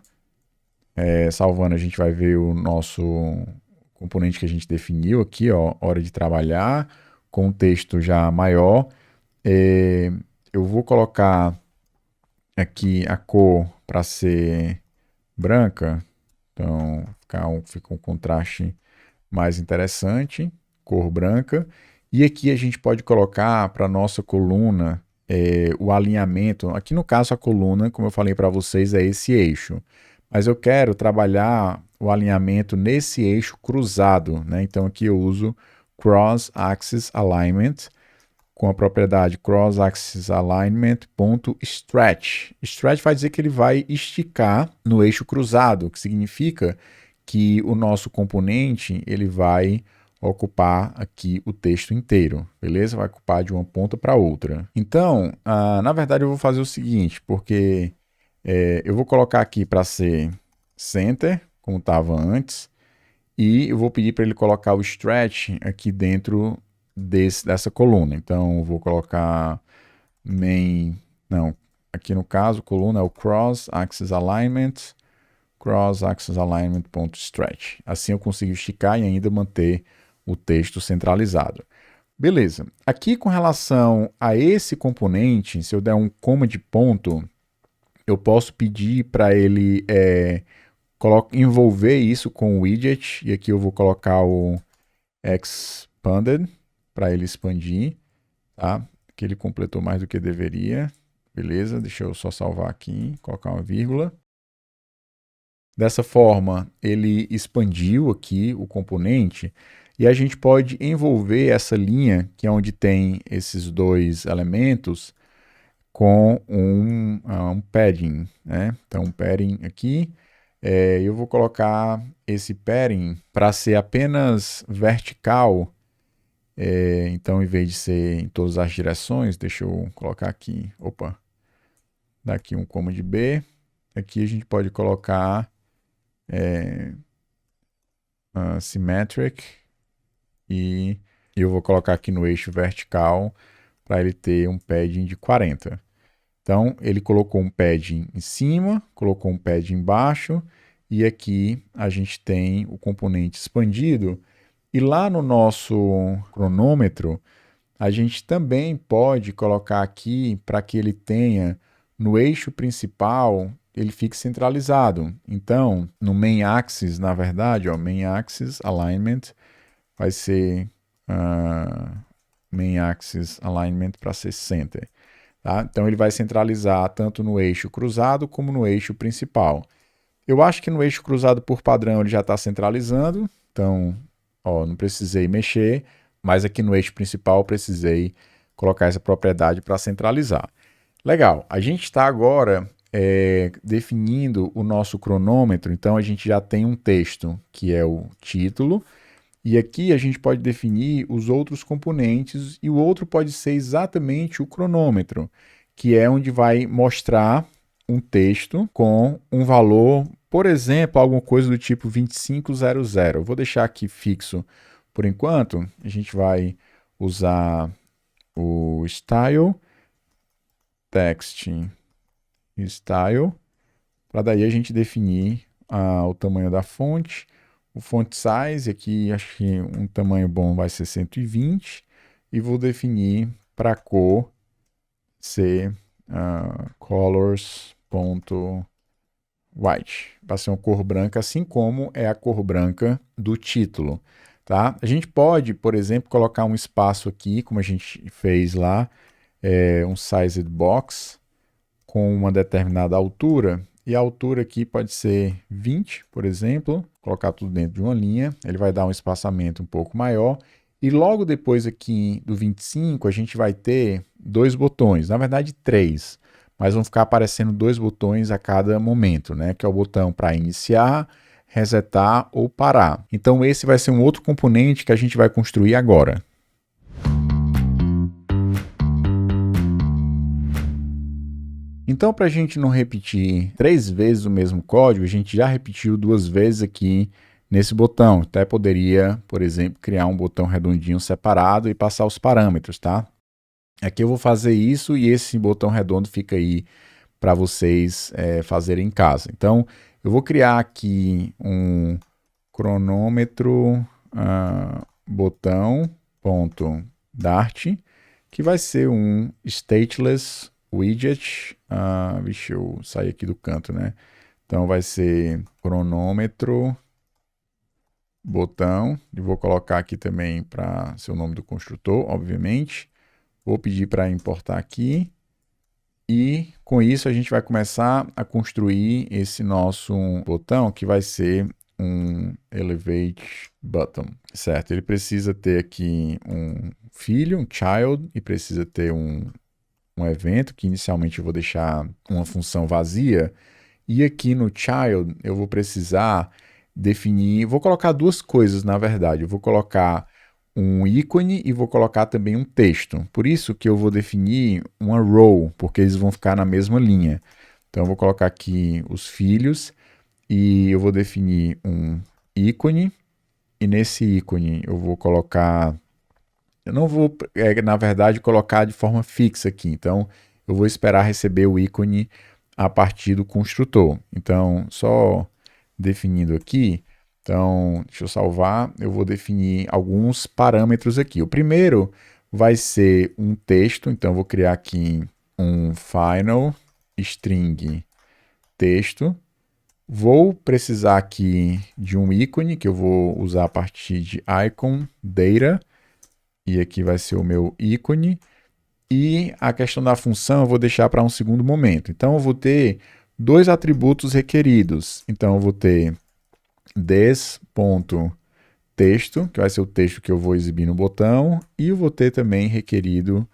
Salvando, a gente vai ver o nosso componente que a gente definiu aqui, ó, hora de trabalhar, com um texto já maior. Eu vou colocar aqui a cor para ser branca, então fica um contraste mais interessante, cor branca. E aqui a gente pode colocar para a nossa coluna o alinhamento. Aqui no caso a coluna, como eu falei para vocês, é esse eixo. Mas eu quero trabalhar o alinhamento nesse eixo cruzado, né? Então aqui eu uso Cross Axis Alignment com a propriedade Cross Axis Alignment.stretch. Stretch vai dizer que ele vai esticar no eixo cruzado, que significa que o nosso componente ele vai ocupar aqui o texto inteiro, beleza? Vai ocupar de uma ponta para outra. Então, na verdade eu vou fazer o seguinte, porque eu vou colocar aqui para ser center, como estava antes, e eu vou pedir para ele colocar o stretch aqui dentro dessa coluna. Então, eu vou colocar aqui no caso, coluna é o Cross Axis Alignment.stretch. Assim eu consigo esticar e ainda manter o texto centralizado. Beleza. Aqui com relação a esse componente, se eu der um coma de ponto, eu posso pedir para ele envolver isso com o widget, e aqui eu vou colocar o expanded para ele expandir, tá? Que ele completou mais do que deveria. Beleza, deixa eu só salvar aqui, colocar uma vírgula. Dessa forma, ele expandiu aqui o componente e a gente pode envolver essa linha, que é onde tem esses dois elementos, com um padding, né? Então, um padding aqui. Eu vou colocar esse padding para ser apenas vertical. Então, em vez de ser em todas as direções, deixa eu colocar aqui. Opa! Dá aqui um Command B. Aqui a gente pode colocar symmetric. E eu vou colocar aqui no eixo vertical para ele ter um padding de 40. Então, ele colocou um padding em cima, colocou um padding embaixo, e aqui a gente tem o componente expandido. E lá no nosso cronômetro, a gente também pode colocar aqui para que ele tenha no eixo principal, ele fique centralizado. Então, no main axis, na verdade, ó, main axis alignment vai ser main axis alignment para ser center. Tá? Então ele vai centralizar tanto no eixo cruzado como no eixo principal. Eu acho que no eixo cruzado por padrão ele já está centralizando, então ó, não precisei mexer, mas aqui no eixo principal eu precisei colocar essa propriedade para centralizar. Legal, a gente está agora definindo o nosso cronômetro, então a gente já tem um texto que é o título, e aqui a gente pode definir os outros componentes e o outro pode ser exatamente o cronômetro, que é onde vai mostrar um texto com um valor, por exemplo, alguma coisa do tipo 2500. Eu vou deixar aqui fixo por enquanto. A gente vai usar o style, text style, para daí a gente definir o tamanho da fonte. O font size, aqui acho que um tamanho bom vai ser 120. E vou definir para a cor ser colors.white. Vai ser uma cor branca, assim como é a cor branca do título. Tá? A gente pode, por exemplo, colocar um espaço aqui, como a gente fez lá, um sized box com uma determinada altura. E a altura aqui pode ser 20, por exemplo, colocar tudo dentro de uma linha, ele vai dar um espaçamento um pouco maior, e logo depois aqui do 25 a gente vai ter dois botões, na verdade 3, mas vão ficar aparecendo dois botões a cada momento, né? Que é o botão para iniciar, resetar ou parar. Então esse vai ser um outro componente que a gente vai construir agora. Então, para a gente não repetir 3 vezes o mesmo código, a gente já repetiu 2 vezes aqui nesse botão. Até poderia, por exemplo, criar um botão redondinho separado e passar os parâmetros, tá? Aqui eu vou fazer isso e esse botão redondo fica aí para vocês fazerem em casa. Então, eu vou criar aqui um cronômetro botão.dart, que vai ser um stateless widget. Vixe, eu saí aqui do canto, né? Então vai ser cronômetro botão, e vou colocar aqui também para ser o nome do construtor, obviamente. Vou pedir para importar aqui. E com isso a gente vai começar a construir esse nosso botão, que vai ser um elevate button, certo? Ele precisa ter aqui um filho, um child, e precisa ter um evento, que inicialmente eu vou deixar uma função vazia, e aqui no child eu vou precisar definir, vou colocar duas coisas na verdade, eu vou colocar um ícone e vou colocar também um texto, por isso que eu vou definir uma row, porque eles vão ficar na mesma linha. Então eu vou colocar aqui os filhos, e eu vou definir um ícone, e nesse ícone eu vou colocar, eu não vou, na verdade, colocar de forma fixa aqui. Então, eu vou esperar receber o ícone a partir do construtor. Então, só definindo aqui. Então, deixa eu salvar. Eu vou definir alguns parâmetros aqui. O primeiro vai ser um texto. Então, eu vou criar aqui um final string texto. Vou precisar aqui de um ícone, que eu vou usar a partir de icon data, e aqui vai ser o meu ícone. E a questão da função eu vou deixar para um segundo momento. Então, eu vou ter dois atributos requeridos. Então, eu vou ter this.texto, que vai ser o texto que eu vou exibir no botão, e eu vou ter também requerido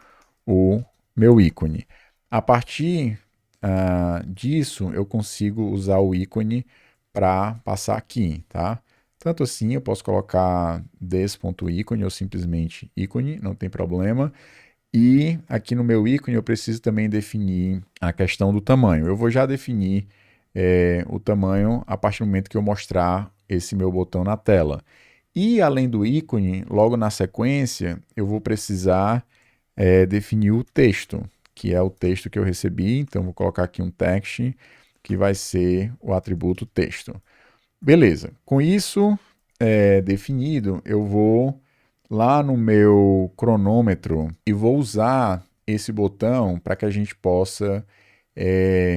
o meu ícone. A partir disso, eu consigo usar o ícone para passar aqui, tá? Tanto assim, eu posso colocar this.ícone ou simplesmente ícone, não tem problema. E aqui no meu ícone eu preciso também definir a questão do tamanho. Eu vou já definir o tamanho a partir do momento que eu mostrar esse meu botão na tela. E além do ícone, logo na sequência, eu vou precisar definir o texto, que é o texto que eu recebi. Então, vou colocar aqui um text, que vai ser o atributo texto. Beleza, com isso definido, eu vou lá no meu cronômetro e vou usar esse botão para que a gente possa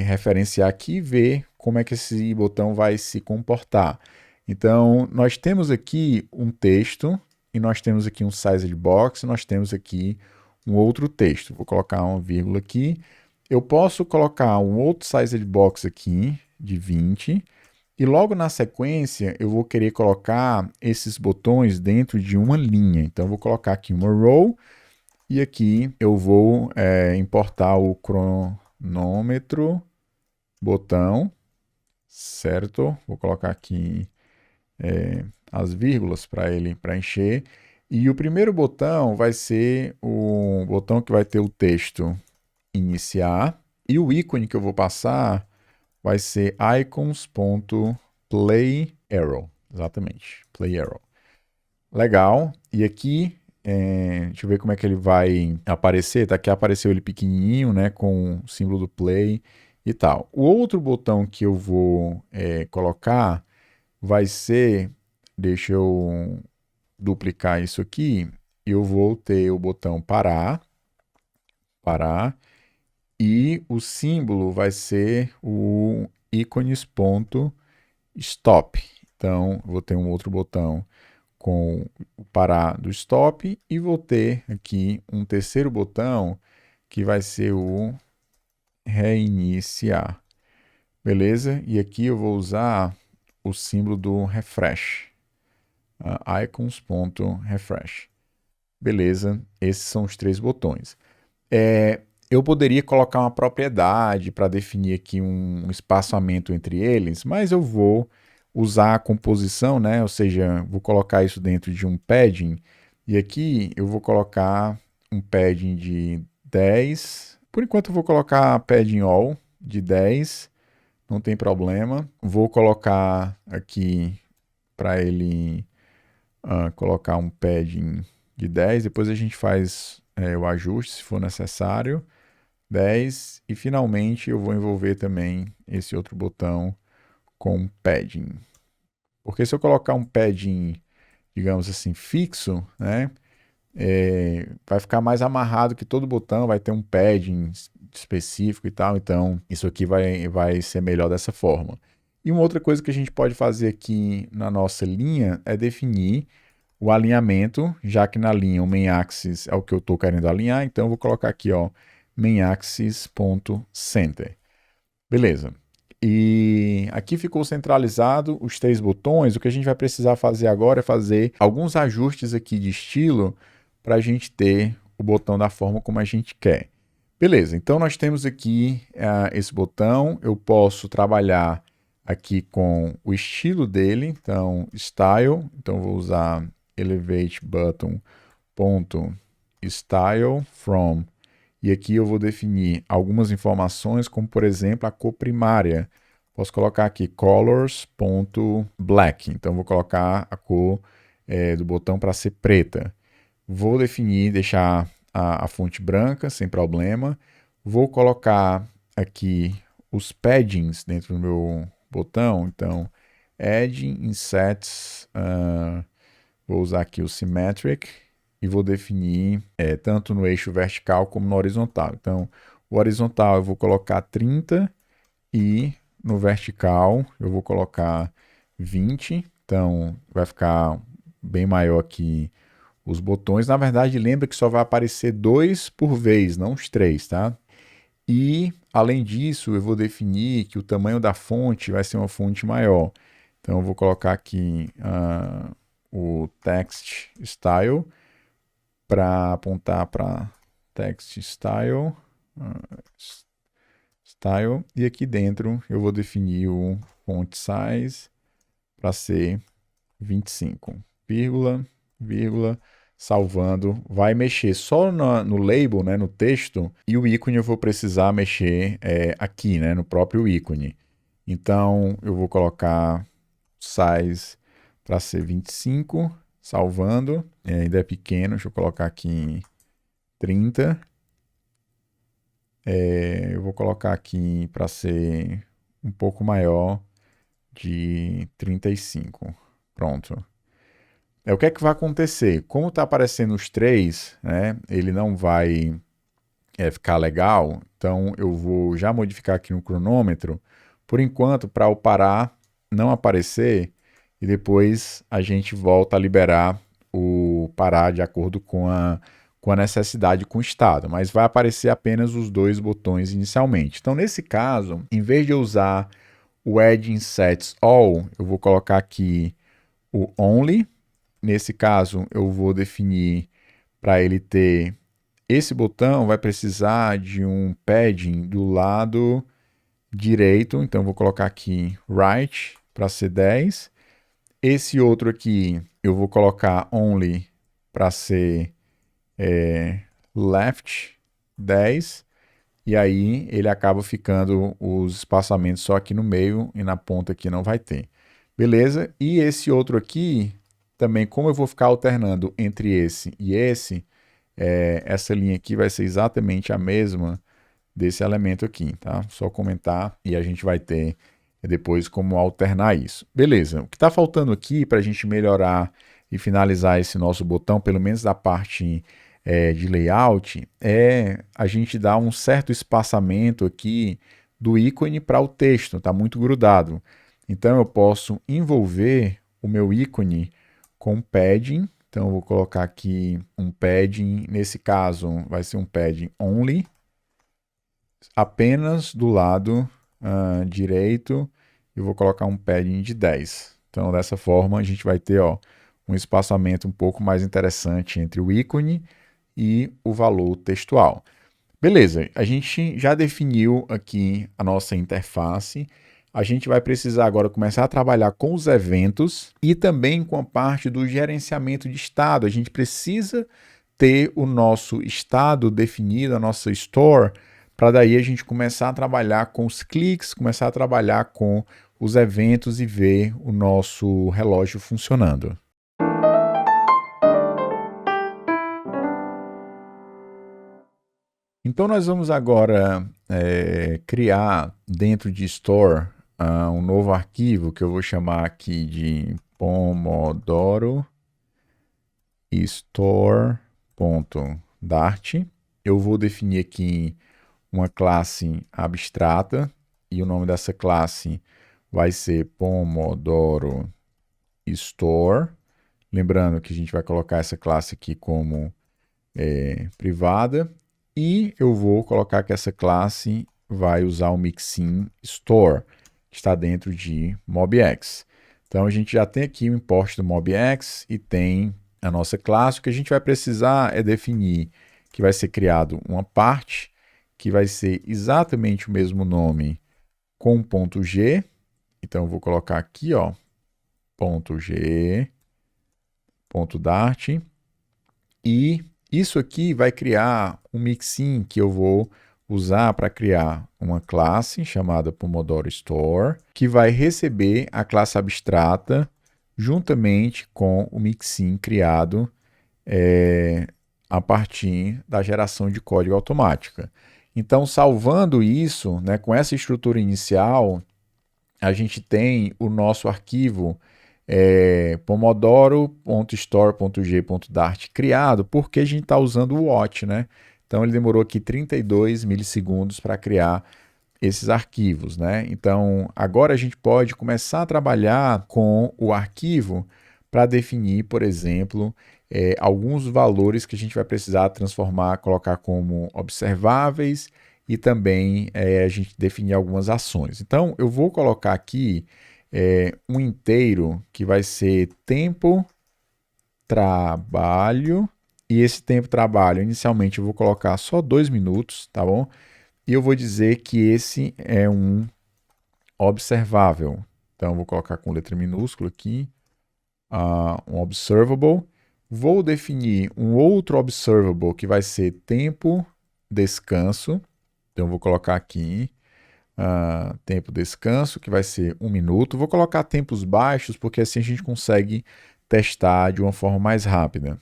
referenciar aqui e ver como é que esse botão vai se comportar. Então, nós temos aqui um texto e nós temos aqui um sized box, nós temos aqui um outro texto. Vou colocar uma vírgula aqui. Eu posso colocar um outro sized box aqui de 20 e logo na sequência eu vou querer colocar esses botões dentro de uma linha. Então, eu vou colocar aqui uma row e aqui eu vou importar o cronômetro botão, certo? Vou colocar aqui as vírgulas para ele preencher. E o primeiro botão vai ser o botão que vai ter o texto iniciar. E o ícone que eu vou passar vai ser icons.playArrow. Exatamente, playArrow. Legal. E aqui, deixa eu ver como é que ele vai aparecer. Tá aqui apareceu ele pequenininho, né, com o símbolo do play e tal. O outro botão que eu vou colocar vai ser, deixa eu duplicar isso aqui, eu vou ter o botão parar, e o símbolo vai ser o ícones.stop. Então, vou ter um outro botão com o parar do stop e vou ter aqui um terceiro botão que vai ser o reiniciar. Beleza? E aqui eu vou usar o símbolo do refresh, icons.refresh. Beleza, esses são os três botões. Eu poderia colocar uma propriedade para definir aqui um espaçamento entre eles, mas eu vou usar a composição, né? Ou seja, vou colocar isso dentro de um padding, e aqui eu vou colocar um padding de 10. Por enquanto eu vou colocar padding all de 10, não tem problema. Vou colocar aqui para ele colocar um padding de 10, depois a gente faz o ajuste se for necessário. 10, e finalmente eu vou envolver também esse outro botão com padding. Porque se eu colocar um padding, digamos assim, fixo, né, vai ficar mais amarrado que todo botão vai ter um padding específico e tal, então isso aqui vai ser melhor dessa forma. E uma outra coisa que a gente pode fazer aqui na nossa linha é definir o alinhamento, já que na linha o main axis é o que eu estou querendo alinhar, então eu vou colocar aqui, ó, mainAxis.center. Beleza. E aqui ficou centralizado os três botões. O que a gente vai precisar fazer agora é fazer alguns ajustes aqui de estilo para a gente ter o botão da forma como a gente quer. Beleza, então nós temos aqui esse botão. Eu posso trabalhar aqui com o estilo dele. Então, style. Então, vou usar elevate button.style from. E aqui eu vou definir algumas informações, como por exemplo a cor primária. Posso colocar aqui colors.black. Então vou colocar a cor do botão para ser preta. Vou definir, deixar a fonte branca, sem problema. Vou colocar aqui os paddings dentro do meu botão. Então, add, insets, vou usar aqui o symmetric. E vou definir tanto no eixo vertical como no horizontal. Então, o horizontal eu vou colocar 30 e no vertical, eu vou colocar 20, então vai ficar bem maior aqui os botões. Na verdade, lembra que só vai aparecer 2 por vez, não os 3, tá? E, além disso, eu vou definir que o tamanho da fonte vai ser uma fonte maior. Então, eu vou colocar aqui o text style para apontar para text style, style, e aqui dentro eu vou definir o font size para ser 25, vírgula, salvando, vai mexer só no label, né, no texto, e o ícone eu vou precisar mexer aqui, né, no próprio ícone. Então, eu vou colocar size para ser 25, salvando, ainda é pequeno, deixa eu colocar aqui em 30. Eu vou colocar aqui para ser um pouco maior, de 35. Pronto. O que é que vai acontecer? Como está aparecendo os 3, né, ele não vai ficar legal, então eu vou já modificar aqui no cronômetro, por enquanto, para o parar não aparecer, e depois a gente volta a liberar o parar de acordo com a necessidade, com o estado, mas vai aparecer apenas os 2 botões inicialmente. Então, nesse caso, em vez de eu usar o Add Sets All, eu vou colocar aqui o Only. Nesse caso, eu vou definir para ele ter esse botão, vai precisar de um padding do lado direito, então eu vou colocar aqui Right para ser 10. Esse outro aqui eu vou colocar Only para ser Left 10. E aí ele acaba ficando os espaçamentos só aqui no meio e na ponta aqui não vai ter. Beleza? E esse outro aqui, também como eu vou ficar alternando entre esse e esse, essa linha aqui vai ser exatamente a mesma desse elemento aqui, tá? Só comentar e a gente vai ter depois como alternar isso. Beleza, o que está faltando aqui para a gente melhorar e finalizar esse nosso botão, pelo menos da parte de layout, é a gente dar um certo espaçamento aqui do ícone para o texto, está muito grudado. Então eu posso envolver o meu ícone com padding, então eu vou colocar aqui um padding, nesse caso vai ser um padding only, apenas do lado direito, eu vou colocar um padding de 10. Então dessa forma a gente vai ter um espaçamento um pouco mais interessante entre o ícone e o valor textual. Beleza, a gente já definiu aqui a nossa interface. A gente vai precisar agora começar a trabalhar com os eventos e também com a parte do gerenciamento de estado. A gente precisa ter o nosso estado definido, a nossa store, para daí a gente começar a trabalhar com os cliques, começar a trabalhar com os eventos e ver o nosso relógio funcionando. Então nós vamos agora criar dentro de Store um novo arquivo que eu vou chamar aqui de Pomodoro Store.dart. Eu vou definir aqui uma classe abstrata e o nome dessa classe vai ser Pomodoro Store. Lembrando que a gente vai colocar essa classe aqui como privada. E eu vou colocar que essa classe vai usar o Mixin Store, que está dentro de MobX. Então a gente já tem aqui o import do MobX e tem a nossa classe. O que a gente vai precisar é definir que vai ser criado uma parte que vai ser exatamente o mesmo nome com ponto .g. Então eu vou colocar aqui, ponto .g, ponto .dart, e isso aqui vai criar um mixin que eu vou usar para criar uma classe chamada Pomodoro Store, que vai receber a classe abstrata juntamente com o mixin criado a partir da geração de código automática. Então, salvando isso, né, com essa estrutura inicial, a gente tem o nosso arquivo pomodoro.store.g.dart criado, porque a gente está usando o watch, né? Então ele demorou aqui 32 milissegundos para criar esses arquivos, né? Então, agora a gente pode começar a trabalhar com o arquivo para definir, por exemplo, alguns valores que a gente vai precisar transformar, colocar como observáveis e também a gente definir algumas ações. Então, eu vou colocar aqui um inteiro que vai ser tempo trabalho, e esse tempo trabalho, inicialmente eu vou colocar só 2 minutos, tá bom? E eu vou dizer que esse é um observável. Então, eu vou colocar com letra minúscula aqui, um observable. Vou definir um outro observable que vai ser tempo descanso. Então, eu vou colocar aqui tempo descanso, que vai ser 1 minuto. Vou colocar tempos baixos, porque assim a gente consegue testar de uma forma mais rápida.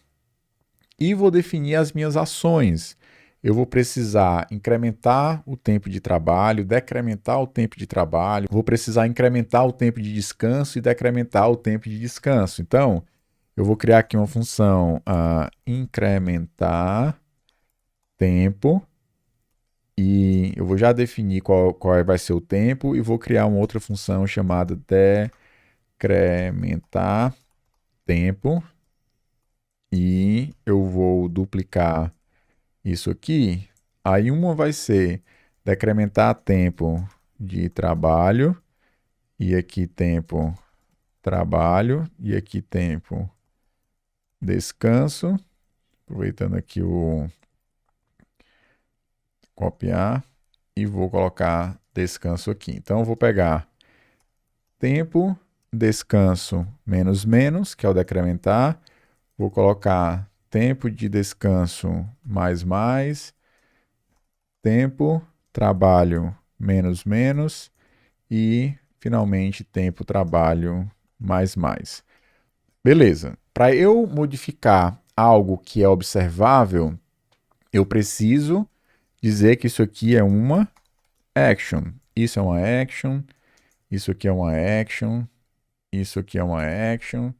E vou definir as minhas ações. Eu vou precisar incrementar o tempo de trabalho, decrementar o tempo de trabalho, vou precisar incrementar o tempo de descanso e decrementar o tempo de descanso. Então, eu vou criar aqui uma função incrementar tempo, e eu vou já definir qual vai ser o tempo e vou criar uma outra função chamada decrementar tempo, e eu vou duplicar isso aqui. Aí uma vai ser decrementar tempo de trabalho, e aqui tempo trabalho, e aqui tempo descanso. Aproveitando aqui o copiar e vou colocar descanso aqui. Então eu vou pegar tempo descanso menos menos, que é o decrementar. Vou colocar tempo de descanso mais mais, tempo trabalho menos menos e finalmente tempo trabalho mais mais. Beleza. Para eu modificar algo que é observável, eu preciso dizer que isso aqui é uma action. Isso é uma action, isso aqui é uma action, isso aqui é uma action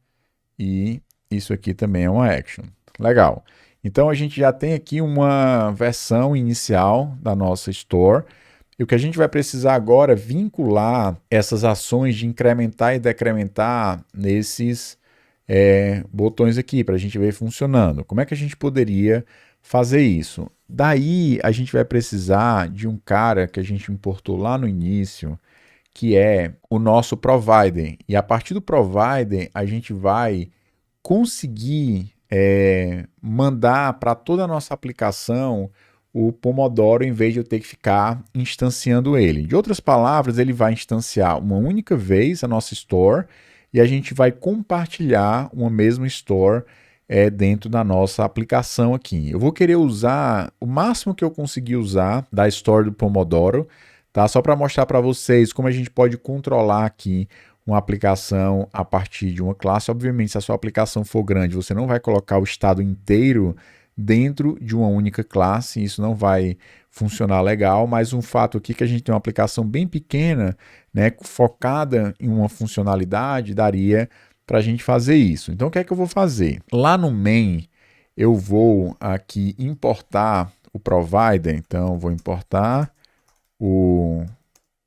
e isso aqui também é uma action. Legal. Então a gente já tem aqui uma versão inicial da nossa store. E o que a gente vai precisar agora é vincular essas ações de incrementar e decrementar nesses botões aqui, para a gente ver funcionando. Como é que a gente poderia fazer isso? Daí a gente vai precisar de um cara que a gente importou lá no início, que é o nosso provider. E a partir do provider, a gente vai conseguir mandar para toda a nossa aplicação o Pomodoro, em vez de eu ter que ficar instanciando ele. De outras palavras, ele vai instanciar uma única vez a nossa store e a gente vai compartilhar uma mesma store dentro da nossa aplicação aqui. Eu vou querer usar o máximo que eu conseguir usar da store do Pomodoro, tá? Só para mostrar para vocês como a gente pode controlar aqui uma aplicação a partir de uma classe. Obviamente, se a sua aplicação for grande, você não vai colocar o estado inteiro dentro de uma única classe, isso não vai funcionar legal, mas um fato aqui que a gente tem uma aplicação bem pequena, né, focada em uma funcionalidade, daria para a gente fazer isso. Então, o que é que eu vou fazer? Lá no main, eu vou aqui importar o provider, então vou importar o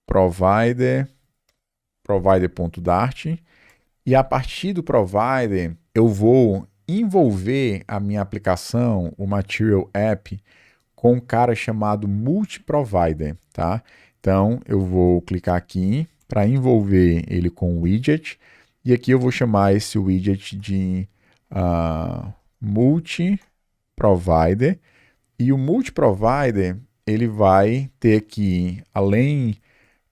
provider.dart, e a partir do provider eu vou envolver a minha aplicação, o Material App, com um cara chamado Multiprovider, tá? Então eu vou clicar aqui para envolver ele com o widget, e aqui eu vou chamar esse widget de Multiprovider, e o Multiprovider ele vai ter aqui, além,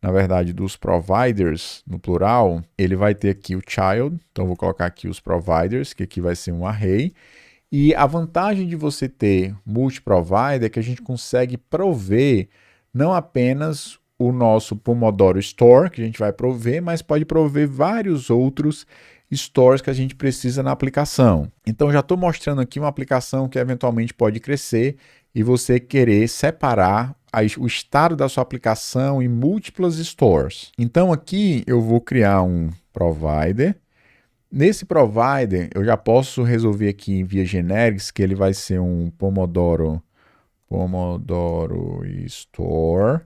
na verdade, dos providers, no plural, ele vai ter aqui o child. Então, eu vou colocar aqui os providers, que aqui vai ser um array. E a vantagem de você ter multi-provider é que a gente consegue prover não apenas o nosso Pomodoro Store, que a gente vai prover, mas pode prover vários outros stores que a gente precisa na aplicação. Então, já estou mostrando aqui uma aplicação que eventualmente pode crescer e você querer separar o estado da sua aplicação em múltiplas stores. Então aqui eu vou criar um provider. Nesse provider eu já posso resolver aqui via generics que ele vai ser um Pomodoro Store,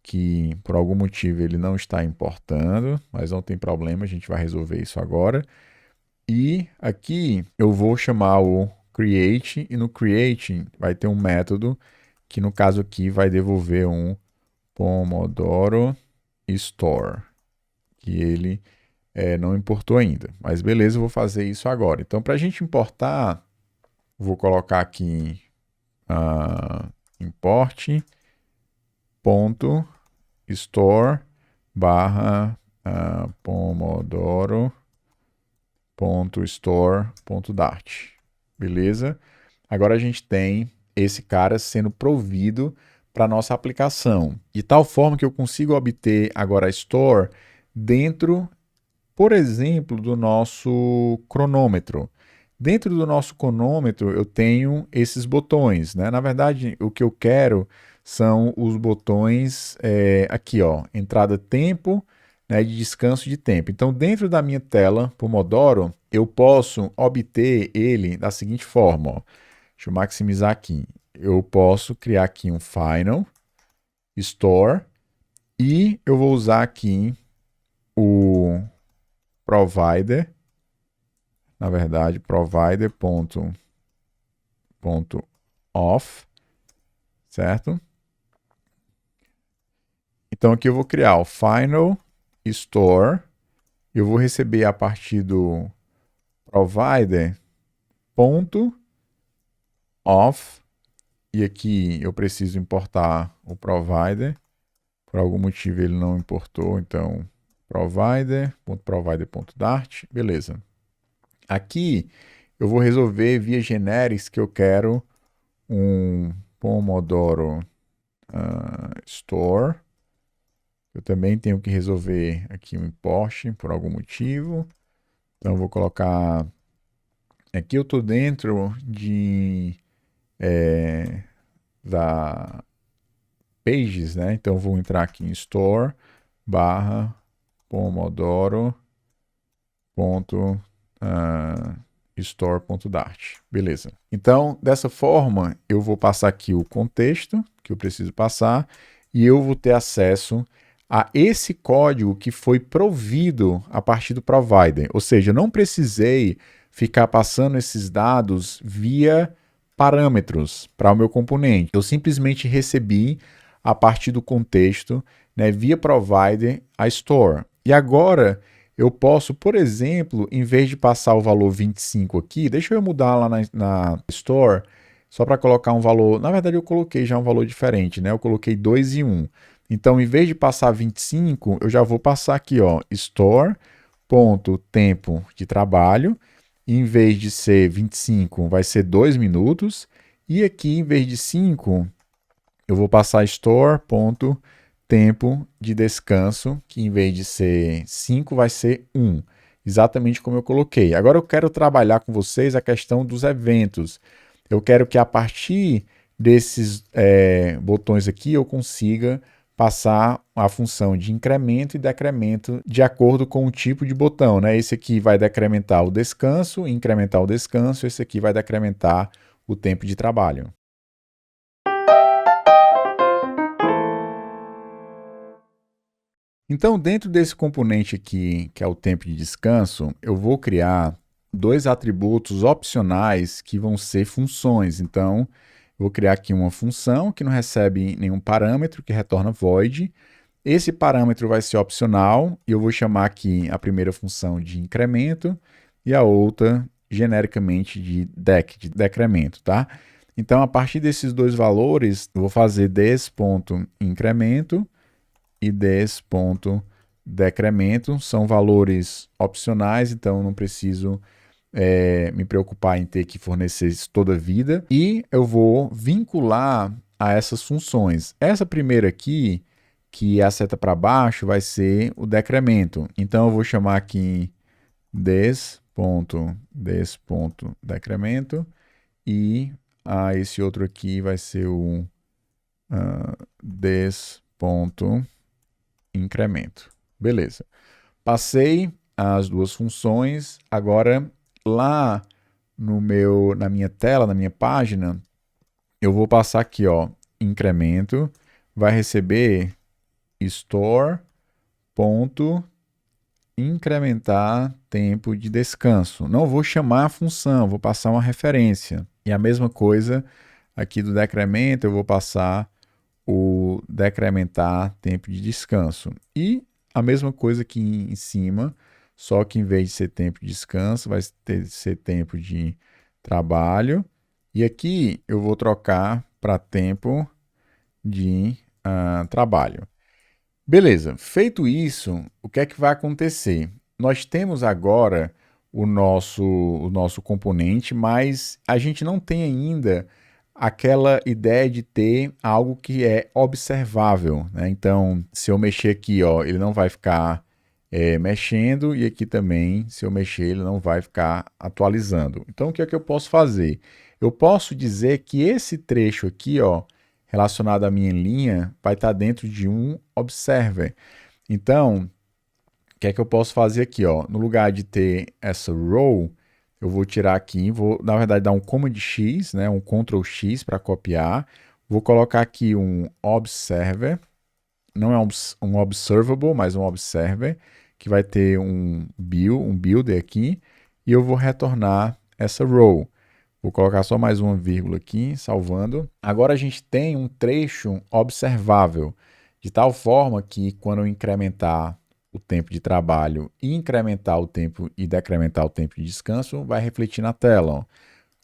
que por algum motivo ele não está importando, mas não tem problema, a gente vai resolver isso agora. E aqui eu vou chamar o create, e no create vai ter um método que no caso aqui vai devolver um Pomodoro Store, que ele não importou ainda. Mas beleza, eu vou fazer isso agora. Então, para a gente importar, vou colocar aqui import ponto store barra pomodoro ponto store ponto dart. Beleza? Agora a gente tem esse cara sendo provido para a nossa aplicação, de tal forma que eu consigo obter agora a store dentro, por exemplo, do nosso cronômetro. Dentro do nosso cronômetro eu tenho esses botões, né? Na verdade, o que eu quero são os botões aqui, ó, entrada tempo, né, de descanso de tempo. Então, dentro da minha tela Pomodoro, eu posso obter ele da seguinte forma, ó. Deixa eu maximizar aqui. Eu posso criar aqui um Final Store e eu vou usar aqui o provider, na verdade, provider.off, certo? Então aqui eu vou criar o Final Store, eu vou receber a partir do provider.off, e aqui eu preciso importar o provider, por algum motivo ele não importou, então provider.provider.dart, beleza. Aqui eu vou resolver via generics que eu quero um Pomodoro Store. Eu também tenho que resolver aqui um import por algum motivo. Então eu vou colocar... Aqui eu estou dentro da Pages, né? Então eu vou entrar aqui em Store barra Pomodoro store.dart. Beleza. Então, dessa forma, eu vou passar aqui o contexto que eu preciso passar e eu vou ter acesso a esse código que foi provido a partir do provider. Ou seja, eu não precisei ficar passando esses dados via parâmetros para o meu componente. Eu simplesmente recebi a partir do contexto, né, via provider a store. E agora eu posso, por exemplo, em vez de passar o valor 25 aqui, deixa eu mudar lá na Store, só para colocar um valor, na verdade eu coloquei já um valor diferente, né? Eu coloquei 2 e 1. Então, em vez de passar 25, eu já vou passar aqui, ó, store.tempo de trabalho, e em vez de ser 25, vai ser 2 minutos, e aqui, em vez de 5, eu vou passar store.tempo de descanso, que em vez de ser 5, vai ser 1. Exatamente como eu coloquei. Agora eu quero trabalhar com vocês a questão dos eventos. Eu quero que a partir desses botões aqui eu consiga passar a função de incremento e decremento de acordo com o tipo de botão, né? Esse aqui vai decrementar o descanso, incrementar o descanso, esse aqui vai decrementar o tempo de trabalho. Então, dentro desse componente aqui, que é o tempo de descanso, eu vou criar dois atributos opcionais que vão ser funções. Então, eu vou criar aqui uma função que não recebe nenhum parâmetro, que retorna void. Esse parâmetro vai ser opcional e eu vou chamar aqui a primeira função de incremento e a outra genericamente de decremento, tá? Então, a partir desses dois valores, eu vou fazer des.incremento e des.decremento. São valores opcionais, então não preciso me preocupar em ter que fornecer isso toda a vida. E eu vou vincular a essas funções. Essa primeira aqui, que é a seta para baixo, vai ser o decremento. Então eu vou chamar aqui des.decremento e esse outro aqui vai ser o des.incremento. Beleza. Passei as duas funções. Agora, lá na minha tela, na minha página, eu vou passar aqui, ó, incremento, vai receber store ponto incrementar tempo de descanso. Não vou chamar a função, vou passar uma referência. E a mesma coisa aqui do decremento, eu vou passar o decrementar tempo de descanso. E a mesma coisa aqui em cima, só que em vez de ser tempo de descanso, vai ser tempo de trabalho. E aqui eu vou trocar para tempo de trabalho. Beleza, feito isso, o que é que vai acontecer? Nós temos agora o nosso componente, mas a gente não tem ainda aquela ideia de ter algo que é observável, né? Então, se eu mexer aqui, ó, ele não vai ficar mexendo, e aqui também, se eu mexer, ele não vai ficar atualizando. Então, o que é que eu posso fazer? Eu posso dizer que esse trecho aqui, ó, relacionado à minha linha, vai estar dentro de um observer. Então, o que é que eu posso fazer aqui? Ó? No lugar de ter essa row, eu vou tirar aqui, vou, na verdade, dar um Command X, né, um Ctrl X para copiar. Vou colocar aqui um observer, não é um observable, mas um observer, que vai ter um builder aqui, e eu vou retornar essa row. Vou colocar só mais uma vírgula aqui, salvando. Agora a gente tem um trecho observável, de tal forma que quando eu incrementar o tempo de trabalho e incrementar o tempo e decrementar o tempo de descanso, vai refletir na tela. Ó.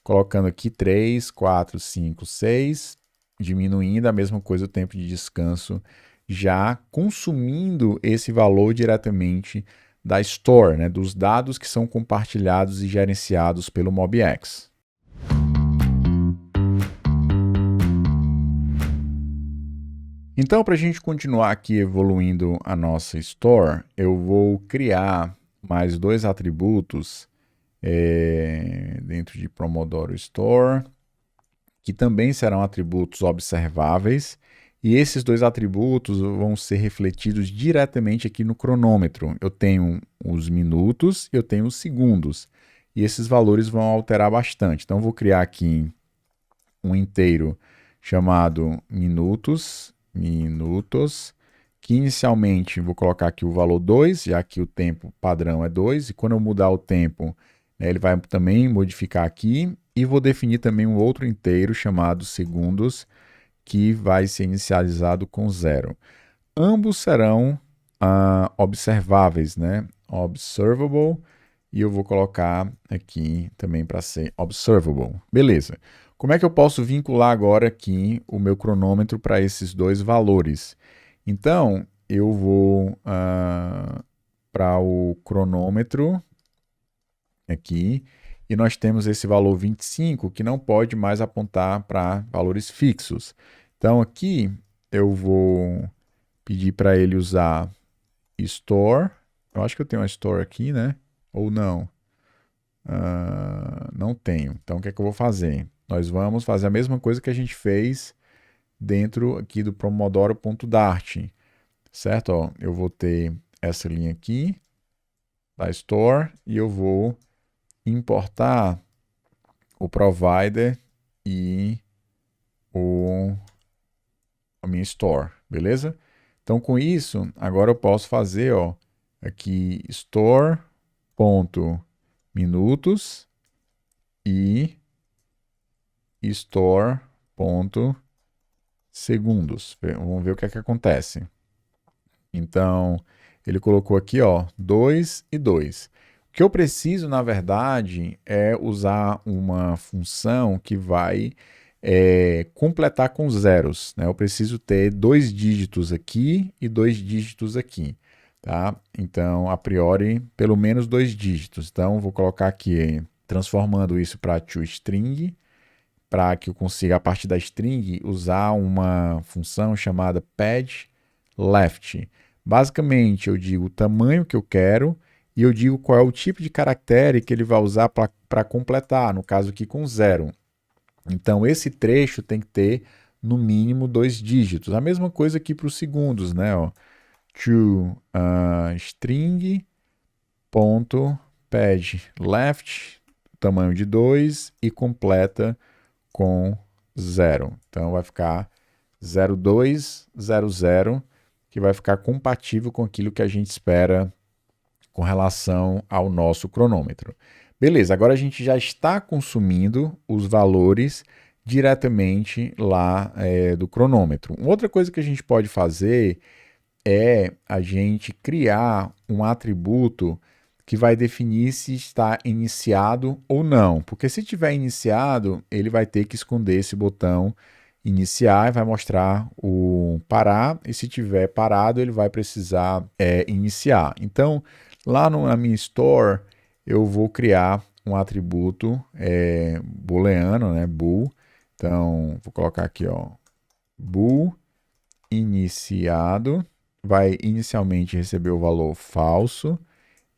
Colocando aqui 3, 4, 5, 6, diminuindo a mesma coisa o tempo de descanso, já consumindo esse valor diretamente da Store, né, dos dados que são compartilhados e gerenciados pelo MobX. Então, para a gente continuar aqui evoluindo a nossa Store, eu vou criar mais dois atributos dentro de Pomodoro Store, que também serão atributos observáveis, e esses dois atributos vão ser refletidos diretamente aqui no cronômetro. Eu tenho os minutos e eu tenho os segundos, e esses valores vão alterar bastante. Então, eu vou criar aqui um inteiro chamado minutos, que inicialmente vou colocar aqui o valor 2, já que o tempo padrão é 2, e quando eu mudar o tempo, né, ele vai também modificar aqui, e vou definir também um outro inteiro chamado segundos, que vai ser inicializado com 0. Ambos serão observáveis, né? Observable, e eu vou colocar aqui também para ser observable. Beleza. Como é que eu posso vincular agora aqui o meu cronômetro para esses dois valores? Então, eu vou para o cronômetro aqui, e nós temos esse valor 25 que não pode mais apontar para valores fixos. Então, aqui eu vou pedir para ele usar store. Eu acho que eu tenho uma store aqui, né? Ou não? Não tenho. Então, o que é que eu vou fazer? Nós vamos fazer a mesma coisa que a gente fez dentro aqui do Pomodoro.dart, certo? Ó, eu vou ter essa linha aqui da Store e eu vou importar o provider e a minha Store, beleza? Então, com isso, agora eu posso fazer, ó, aqui store.minutos e store.segundos. Vamos ver o que é que acontece. Então, ele colocou aqui, ó, 2 e 2. O que eu preciso, na verdade, é usar uma função que vai completar com zeros, né? Eu preciso ter 2 dígitos aqui e 2 dígitos aqui, tá? Então, a priori, pelo menos 2 dígitos. Então, vou colocar aqui, transformando isso para toString, para que eu consiga, a partir da string, usar uma função chamada padLeft. Basicamente, eu digo o tamanho que eu quero e eu digo qual é o tipo de caractere que ele vai usar para completar, no caso aqui com 0. Então, esse trecho tem que ter, no mínimo, 2 dígitos. A mesma coisa aqui para os segundos, né? Ó, string.padLeft, tamanho de 2, e completa com 0. Então, vai ficar 0200, que vai ficar compatível com aquilo que a gente espera com relação ao nosso cronômetro. Beleza, agora a gente já está consumindo os valores diretamente lá do cronômetro. Outra coisa que a gente pode fazer é a gente criar um atributo que vai definir se está iniciado ou não. Porque se tiver iniciado, ele vai ter que esconder esse botão iniciar e vai mostrar o parar. E se tiver parado, ele vai precisar iniciar. Então, lá na minha store, eu vou criar um atributo booleano, né, bool. Então, vou colocar aqui, ó, bool iniciado, vai inicialmente receber o valor falso.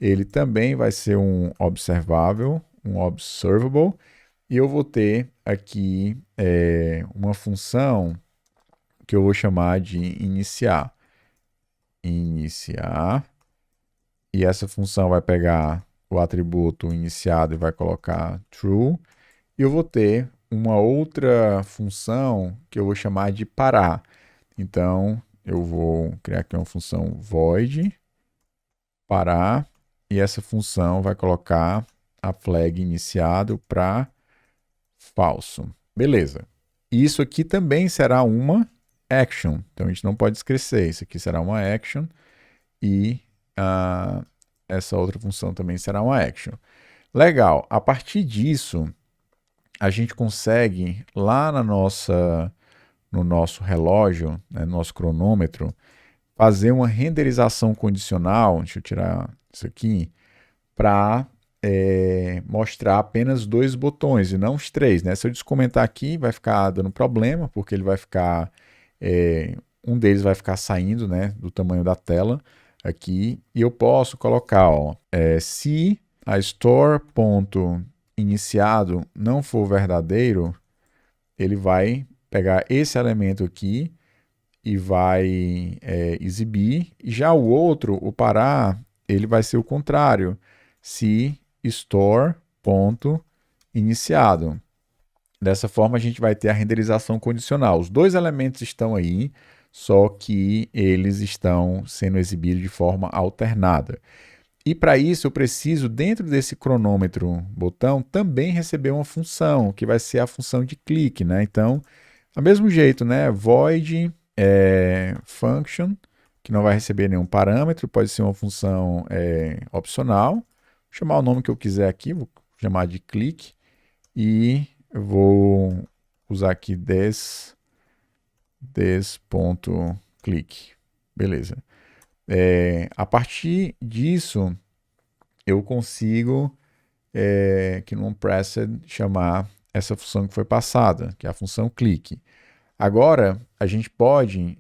Ele também vai ser um observável, um observable, e eu vou ter aqui uma função que eu vou chamar de iniciar. Iniciar. E essa função vai pegar o atributo iniciado e vai colocar true. E eu vou ter uma outra função que eu vou chamar de parar. Então, eu vou criar aqui uma função void parar. E essa função vai colocar a flag iniciado para falso. Beleza. Isso aqui também será uma action. Então, a gente não pode esquecer. Isso aqui será uma action. E essa outra função também será uma action. Legal. A partir disso, a gente consegue, lá no nosso relógio, né, no nosso cronômetro, fazer uma renderização condicional. Deixa eu tirar isso aqui. Para mostrar apenas 2 botões e não os 3. Né? Se eu descomentar aqui, vai ficar dando problema, porque ele vai ficar... um deles vai ficar saindo, né, do tamanho da tela aqui, e eu posso colocar, ó, se a store.iniciado não for verdadeiro, ele vai pegar esse elemento aqui e vai exibir, e já o outro, o parar, ele vai ser o contrário, se store.iniciado. Dessa forma a gente vai ter a renderização condicional. Os 2 elementos estão aí, só que eles estão sendo exibidos de forma alternada. E para isso eu preciso, dentro desse cronômetro botão, também receber uma função, que vai ser a função de clique, né? Então, do mesmo jeito, né? Void function, que não vai receber nenhum parâmetro, pode ser uma função opcional. Vou chamar o nome que eu quiser aqui, vou chamar de clique, e eu vou usar aqui this.click. Beleza. A partir disso, eu consigo, aqui no onPressed, chamar essa função que foi passada, que é a função clique. Agora, a gente pode,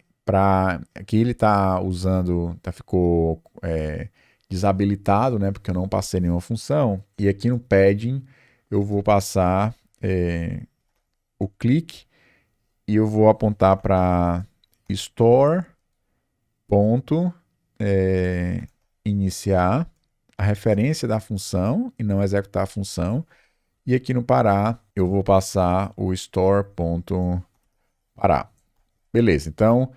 aqui ele está usando, ficou desabilitado, né, porque eu não passei nenhuma função, e aqui no padding eu vou passar o clique, e eu vou apontar para store.iniciar a referência da função e não executar a função. E aqui no parar, eu vou passar o store.parar. Beleza, então,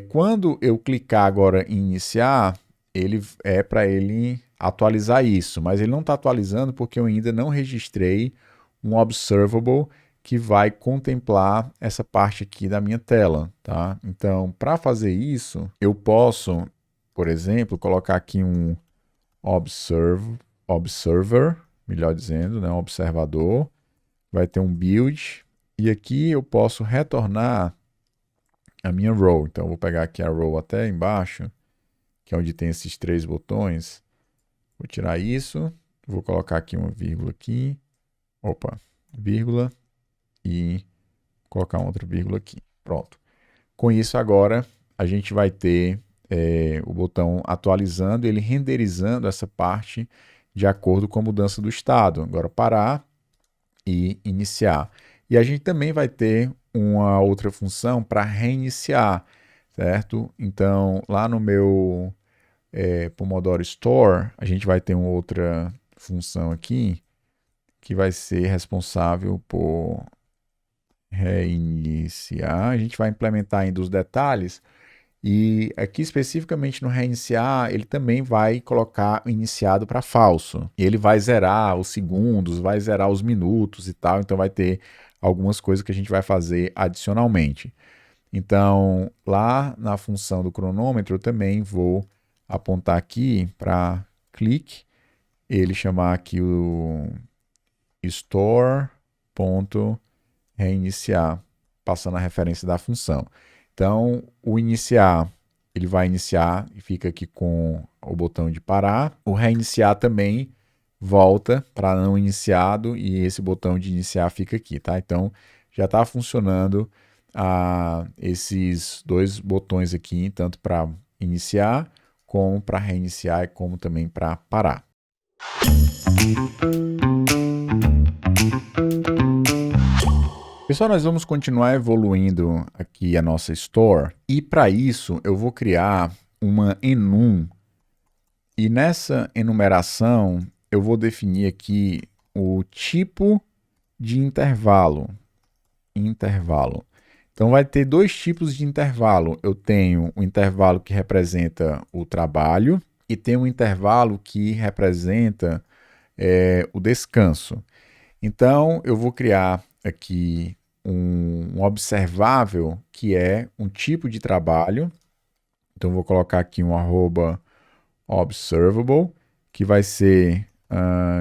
quando eu clicar agora em iniciar, ele para ele atualizar isso, mas ele não está atualizando porque eu ainda não registrei um observable que vai contemplar essa parte aqui da minha tela, tá? Então, para fazer isso, eu posso, por exemplo, colocar aqui um observer, melhor dizendo, né, um observador, vai ter um build, e aqui eu posso retornar a minha row. Então, eu vou pegar aqui a row até embaixo, que é onde tem esses 3 botões, vou tirar isso, vou colocar aqui uma vírgula aqui, vírgula, e colocar outra vírgula aqui. Pronto. Com isso, agora, a gente vai ter o botão atualizando, ele renderizando essa parte de acordo com a mudança do estado. Agora, parar e iniciar. E a gente também vai ter uma outra função para reiniciar, certo? Então, lá no meu Pomodoro Store, a gente vai ter uma outra função aqui que vai ser responsável por reiniciar. A gente vai implementar ainda os detalhes E aqui especificamente no reiniciar, ele também vai colocar o iniciado para falso. E ele vai zerar os segundos, vai zerar os minutos e tal, então vai ter algumas coisas que a gente vai fazer adicionalmente. Então, lá na função do cronômetro, eu também vou apontar aqui para clique, ele chamar aqui o store.reiniciar, passando a referência da função. Então, o iniciar, ele vai iniciar e fica aqui com o botão de parar. O reiniciar também volta para não iniciado e esse botão de iniciar fica aqui, tá? Então, já está funcionando esses dois botões aqui, tanto para iniciar, como para reiniciar e como também para parar. Pessoal, nós vamos continuar evoluindo aqui a nossa Store e para isso eu vou criar uma enum e nessa enumeração eu vou definir aqui o tipo de intervalo. Então vai ter dois tipos de intervalo. Eu tenho um intervalo que representa o trabalho e tem um intervalo que representa o descanso. Então eu vou criar aqui um observável que é um tipo de trabalho. Então vou colocar aqui um @observable, que vai ser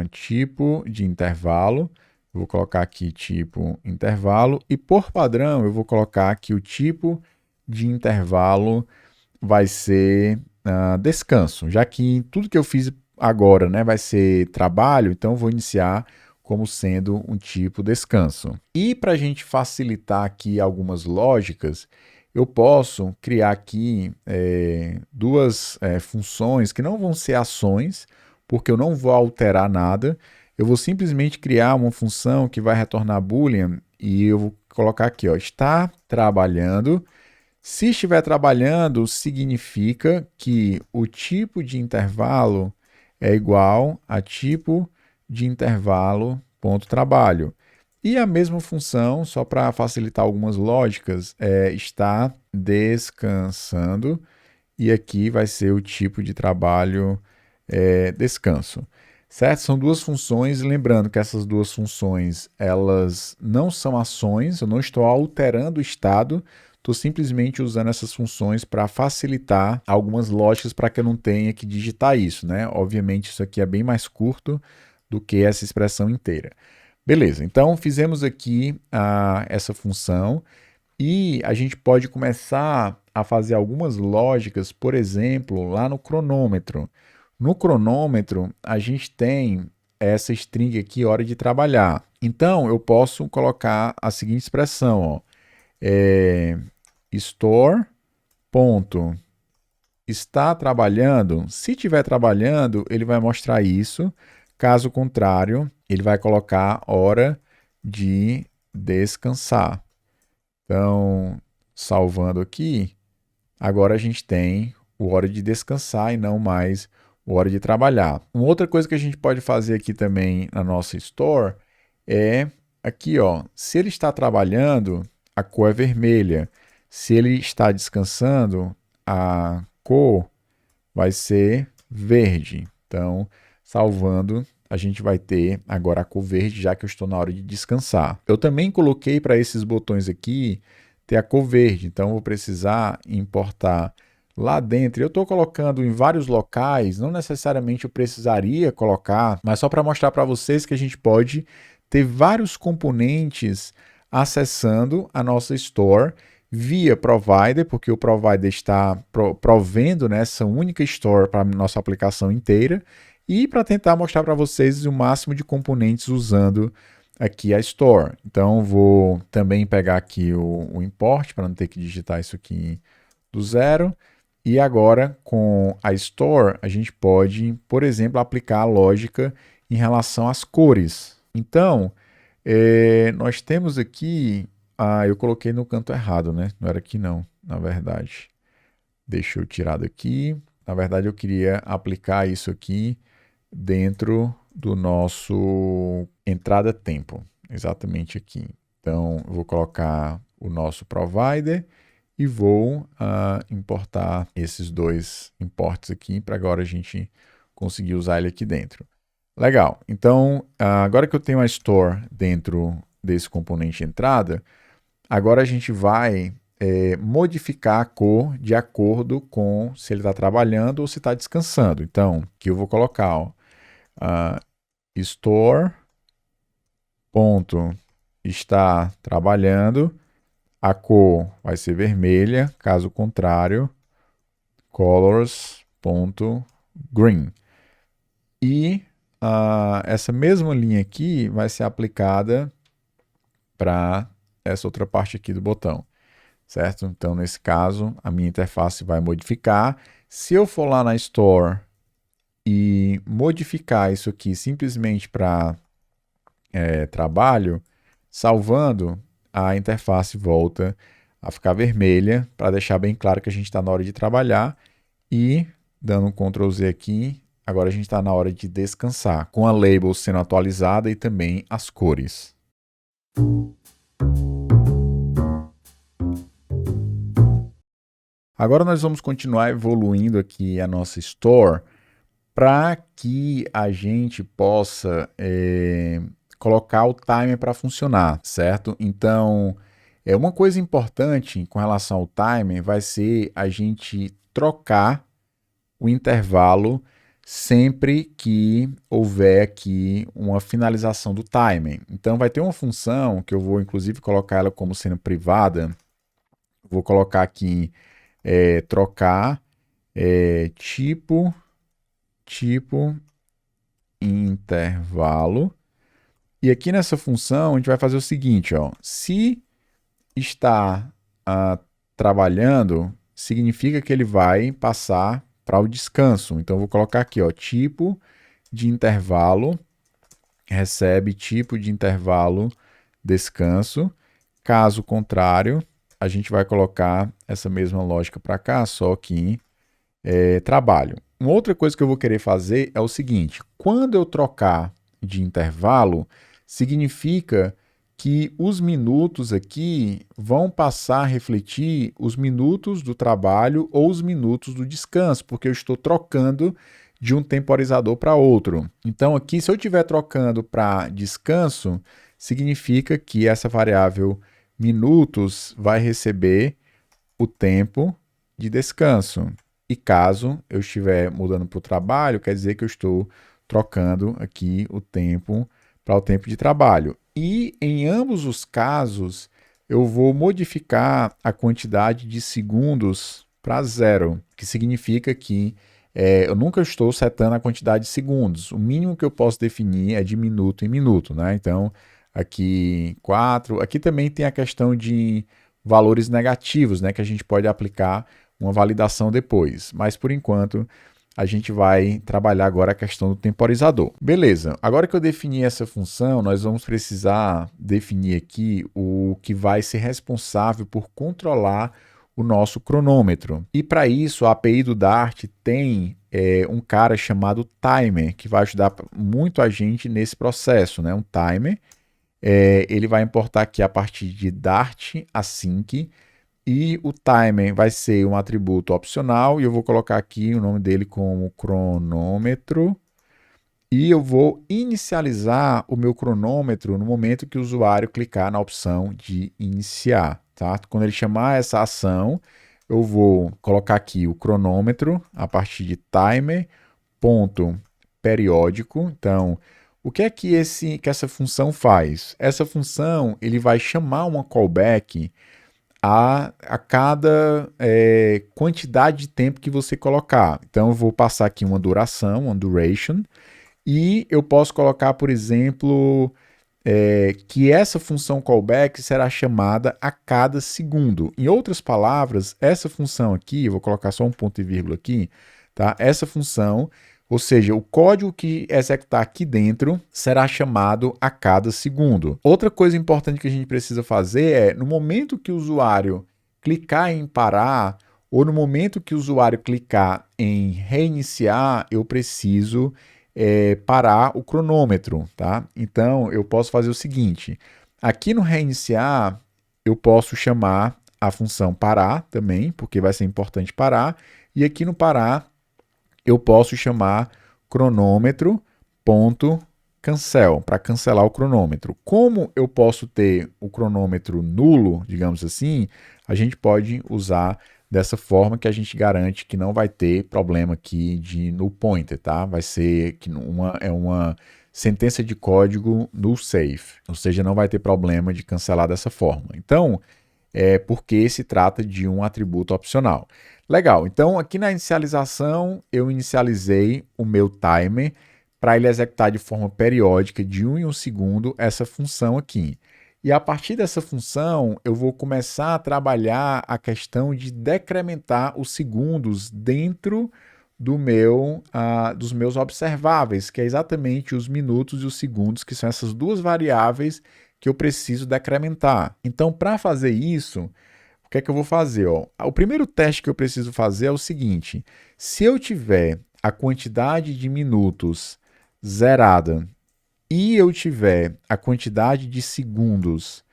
tipo de intervalo. Eu vou colocar aqui tipo intervalo e por padrão eu vou colocar que o tipo de intervalo vai ser descanso, já que tudo que eu fiz agora, né, vai ser trabalho, então eu vou iniciar como sendo um tipo descanso. E para a gente facilitar aqui algumas lógicas, eu posso criar aqui duas funções que não vão ser ações, porque eu não vou alterar nada. Eu vou simplesmente criar uma função que vai retornar boolean e eu vou colocar aqui, ó, está trabalhando. Se estiver trabalhando, significa que o tipo de intervalo é igual a tipo de intervalo ponto trabalho. E a mesma função, só para facilitar algumas lógicas, está descansando e aqui vai ser o tipo de trabalho descanso. Certo? São duas funções, lembrando que essas duas funções elas não são ações, eu não estou alterando o estado, estou simplesmente usando essas funções para facilitar algumas lógicas para que eu não tenha que digitar isso, né? Obviamente isso aqui é bem mais curto do que essa expressão inteira. Beleza, então fizemos aqui essa função e a gente pode começar a fazer algumas lógicas, por exemplo, lá no cronômetro. No cronômetro, a gente tem essa string aqui, hora de trabalhar. Então, eu posso colocar a seguinte expressão, ó, store ponto está trabalhando. Se estiver trabalhando, ele vai mostrar isso. Caso contrário, ele vai colocar hora de descansar. Então, salvando aqui, agora a gente tem o hora de descansar e não mais o hora de trabalhar. Uma outra coisa que a gente pode fazer aqui também na nossa store é aqui, ó, se ele está trabalhando, a cor é vermelha. Se ele está descansando, a cor vai ser verde. Então, salvando, a gente vai ter agora a cor verde, já que eu estou na hora de descansar. Eu também coloquei para esses botões aqui ter a cor verde, então eu vou precisar importar lá dentro. Eu estou colocando em vários locais, não necessariamente eu precisaria colocar, mas só para mostrar para vocês que a gente pode ter vários componentes acessando a nossa store via provider, porque o provider está provendo nessa única store para a nossa aplicação inteira, e para tentar mostrar para vocês o máximo de componentes usando aqui a store. Então vou também pegar aqui o import para não ter que digitar isso aqui do zero. E agora com a store a gente pode, por exemplo, aplicar a lógica em relação às cores. Então nós temos aqui, eu coloquei no canto errado, né? Não era aqui não, na verdade. Deixa eu tirar daqui. Na verdade eu queria aplicar isso aqui dentro do nosso entrada tempo, exatamente aqui. Então, eu vou colocar o nosso provider e vou importar esses dois imports aqui para agora a gente conseguir usar ele aqui dentro. Legal, então agora que eu tenho a store dentro desse componente entrada, agora a gente vai modificar a cor de acordo com se ele está trabalhando ou se está descansando. Então, aqui eu vou colocar ó, store ponto está trabalhando, a cor vai ser vermelha, caso contrário, colors.green. E essa mesma linha aqui vai ser aplicada para essa outra parte aqui do botão, certo? Então, nesse caso, a minha interface vai modificar. Se eu for lá na Store e modificar isso aqui simplesmente para trabalho, salvando, a interface volta a ficar vermelha, para deixar bem claro que a gente está na hora de trabalhar, e dando um Ctrl Z aqui, agora a gente está na hora de descansar, com a label sendo atualizada e também as cores. Agora nós vamos continuar evoluindo aqui a nossa Store para que a gente possa colocar o timer para funcionar, certo? Então, uma coisa importante com relação ao timer vai ser a gente trocar o intervalo sempre que houver aqui uma finalização do timer. Então, vai ter uma função que eu vou, inclusive, colocar ela como sendo privada. Vou colocar aqui trocar tipo intervalo. E aqui nessa função a gente vai fazer o seguinte, ó, se está trabalhando, significa que ele vai passar para o descanso. Então eu vou colocar aqui, ó, tipo de intervalo, recebe tipo de intervalo descanso. Caso contrário, a gente vai colocar essa mesma lógica para cá, só que trabalho. Uma outra coisa que eu vou querer fazer é o seguinte, quando eu trocar de intervalo, significa que os minutos aqui vão passar a refletir os minutos do trabalho ou os minutos do descanso, porque eu estou trocando de um temporizador para outro. Então aqui, se eu estiver trocando para descanso, significa que essa variável minutos vai receber o tempo de descanso. E caso eu estiver mudando para o trabalho, quer dizer que eu estou trocando aqui o tempo para o tempo de trabalho. E em ambos os casos, eu vou modificar a quantidade de segundos para 0, que significa que eu nunca estou setando a quantidade de segundos. O mínimo que eu posso definir é de minuto em minuto, né? Então, aqui 4. Aqui também tem a questão de valores negativos, né? Que a gente pode aplicar uma validação depois. Mas, por enquanto, a gente vai trabalhar agora a questão do temporizador. Beleza, agora que eu defini essa função, nós vamos precisar definir aqui o que vai ser responsável por controlar o nosso cronômetro. E para isso, a API do Dart tem um cara chamado timer, que vai ajudar muito a gente nesse processo, né? Um timer. Ele vai importar aqui a partir de Dart async, e o timer vai ser um atributo opcional, e eu vou colocar aqui o nome dele como cronômetro, e eu vou inicializar o meu cronômetro no momento que o usuário clicar na opção de iniciar. Tá? Quando ele chamar essa ação, eu vou colocar aqui o cronômetro a partir de timer ponto periódico. Então, o que é que essa função faz? Essa função ele vai chamar uma callback a cada quantidade de tempo que você colocar. Então, eu vou passar aqui uma duração, uma duration, e eu posso colocar, por exemplo, que essa função callback será chamada a cada segundo. Em outras palavras, essa função aqui, eu vou colocar só um ponto e vírgula aqui, tá? Essa função, ou seja, o código que executar aqui dentro será chamado a cada segundo. Outra coisa importante que a gente precisa fazer é, no momento que o usuário clicar em parar, ou no momento que o usuário clicar em reiniciar, eu preciso parar o cronômetro, tá? Então, eu posso fazer o seguinte, aqui no reiniciar, eu posso chamar a função parar também, porque vai ser importante parar. E aqui no parar, eu posso chamar cronômetro.cancel, para cancelar o cronômetro. Como eu posso ter o cronômetro nulo, digamos assim, a gente pode usar dessa forma que a gente garante que não vai ter problema aqui de null pointer, tá? Vai ser que uma sentença de código null safe, ou seja, não vai ter problema de cancelar dessa forma. Então, porque se trata de um atributo opcional. Legal, então aqui na inicialização eu inicializei o meu timer para ele executar de forma periódica, de 1 em 1 segundo, essa função aqui. E a partir dessa função, eu vou começar a trabalhar a questão de decrementar os segundos dentro dos meus observáveis, que é exatamente os minutos e os segundos, que são essas duas variáveis que eu preciso decrementar. Então, para fazer isso, o que é que eu vou fazer? Ó? O primeiro teste que eu preciso fazer é o seguinte: se eu tiver a quantidade de minutos zerada e eu tiver a quantidade de segundos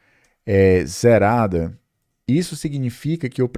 zerada, isso significa que eu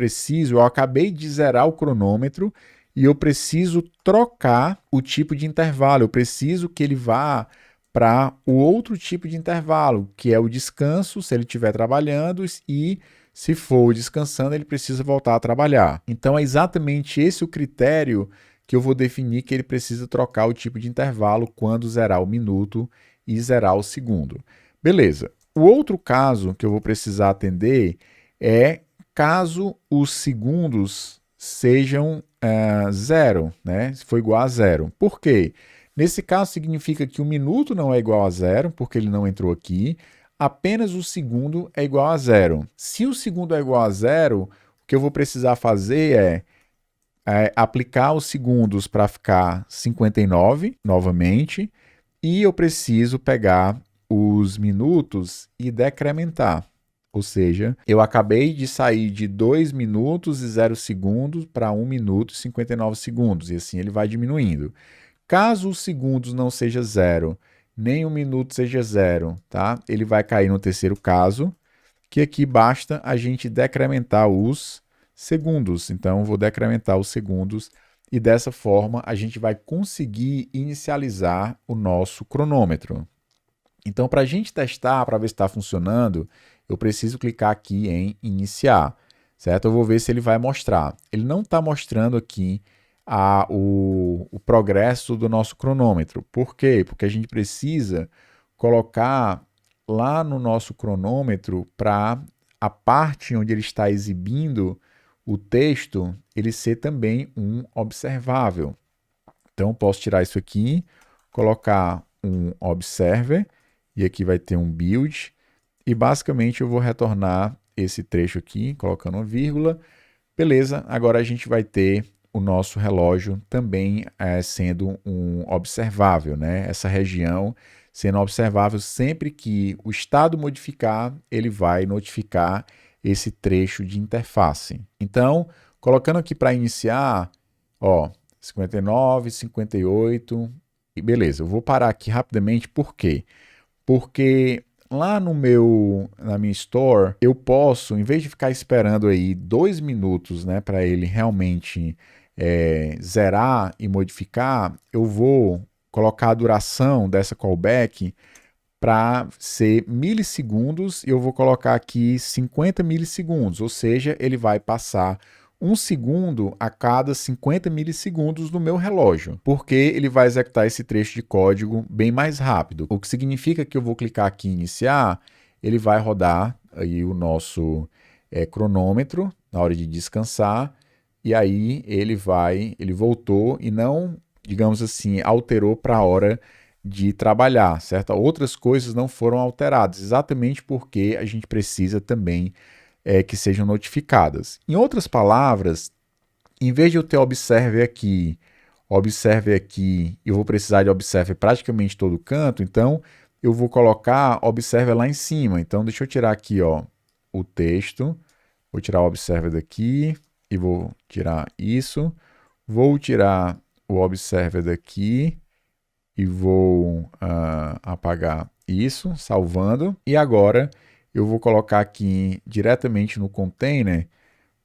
acabei de zerar o cronômetro e eu preciso trocar o tipo de intervalo, eu preciso que ele vá para o outro tipo de intervalo, que é o descanso, se ele estiver trabalhando, e se for descansando, ele precisa voltar a trabalhar. Então é exatamente esse o critério que eu vou definir que ele precisa trocar o tipo de intervalo quando zerar o minuto e zerar o segundo. Beleza. O outro caso que eu vou precisar atender é caso os segundos sejam zero, né? Se for igual a zero. Por quê? Nesse caso significa que o minuto não é igual a zero, porque ele não entrou aqui, apenas o segundo é igual a zero. Se o segundo é igual a zero, o que eu vou precisar fazer é aplicar os segundos para ficar 59 novamente, e eu preciso pegar os minutos e decrementar. Ou seja, eu acabei de sair de 2 minutos e 0 segundos para 1 minuto e 59 segundos, e assim ele vai diminuindo. Caso os segundos não seja zero, nem 1 minuto seja zero, tá? Ele vai cair no terceiro caso, que aqui basta a gente decrementar os segundos. Então, eu vou decrementar os segundos e dessa forma a gente vai conseguir inicializar o nosso cronômetro. Então, para a gente testar, para ver se está funcionando, eu preciso clicar aqui em iniciar, certo? Eu vou ver se ele vai mostrar. Ele não está mostrando aqui o progresso do nosso cronômetro. Por quê? Porque a gente precisa colocar lá no nosso cronômetro para a parte onde ele está exibindo o texto, ele ser também um observável. Então, eu posso tirar isso aqui, colocar um observer, e aqui vai ter um build, e basicamente eu vou retornar esse trecho aqui, colocando uma vírgula. Beleza, agora a gente vai ter o nosso relógio também sendo um observável, né? Essa região sendo observável sempre que o estado modificar, ele vai notificar esse trecho de interface. Então, colocando aqui para iniciar, ó, 59, 58, e beleza, eu vou parar aqui rapidamente, por quê? Porque lá na minha store, eu posso, em vez de ficar esperando aí 2 minutos, né, para ele realmente zerar e modificar, eu vou colocar a duração dessa callback para ser milissegundos e eu vou colocar aqui 50 milissegundos, ou seja, ele vai passar 1 segundo a cada 50 milissegundos no meu relógio, porque ele vai executar esse trecho de código bem mais rápido. O que significa que eu vou clicar aqui em iniciar, ele vai rodar aí o nosso cronômetro na hora de descansar, e aí ele voltou e não, digamos assim, alterou para a hora de trabalhar, certo? Outras coisas não foram alteradas, exatamente porque a gente precisa também que sejam notificadas. Em outras palavras, em vez de eu ter observer aqui, eu vou precisar de observer praticamente todo canto, então eu vou colocar observer lá em cima. Então deixa eu tirar aqui, ó, o texto, vou tirar o observer daqui e vou tirar isso, vou tirar o observer daqui e vou apagar isso, salvando, e agora eu vou colocar aqui diretamente no container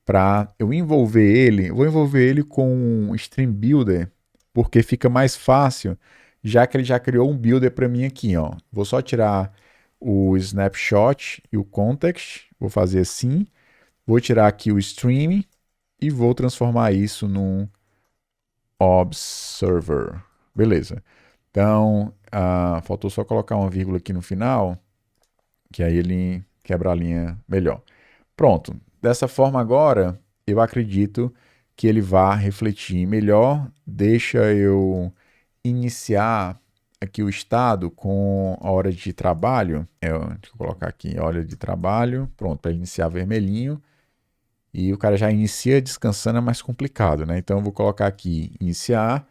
para eu envolver ele. Eu vou envolver ele com um Stream Builder, porque fica mais fácil, já que ele já criou um builder para mim aqui, ó. Vou só tirar o snapshot e o context, vou fazer assim, vou tirar aqui o stream e vou transformar isso num observer. Beleza. Então, faltou só colocar uma vírgula aqui no final, que aí ele quebra a linha melhor. Pronto. Dessa forma agora, eu acredito que ele vá refletir melhor. Deixa eu iniciar aqui o estado com a hora de trabalho. Deixa eu colocar aqui, hora de trabalho. Pronto, para iniciar vermelhinho. E o cara já inicia descansando, é mais complicado, né? Então eu vou colocar aqui iniciar.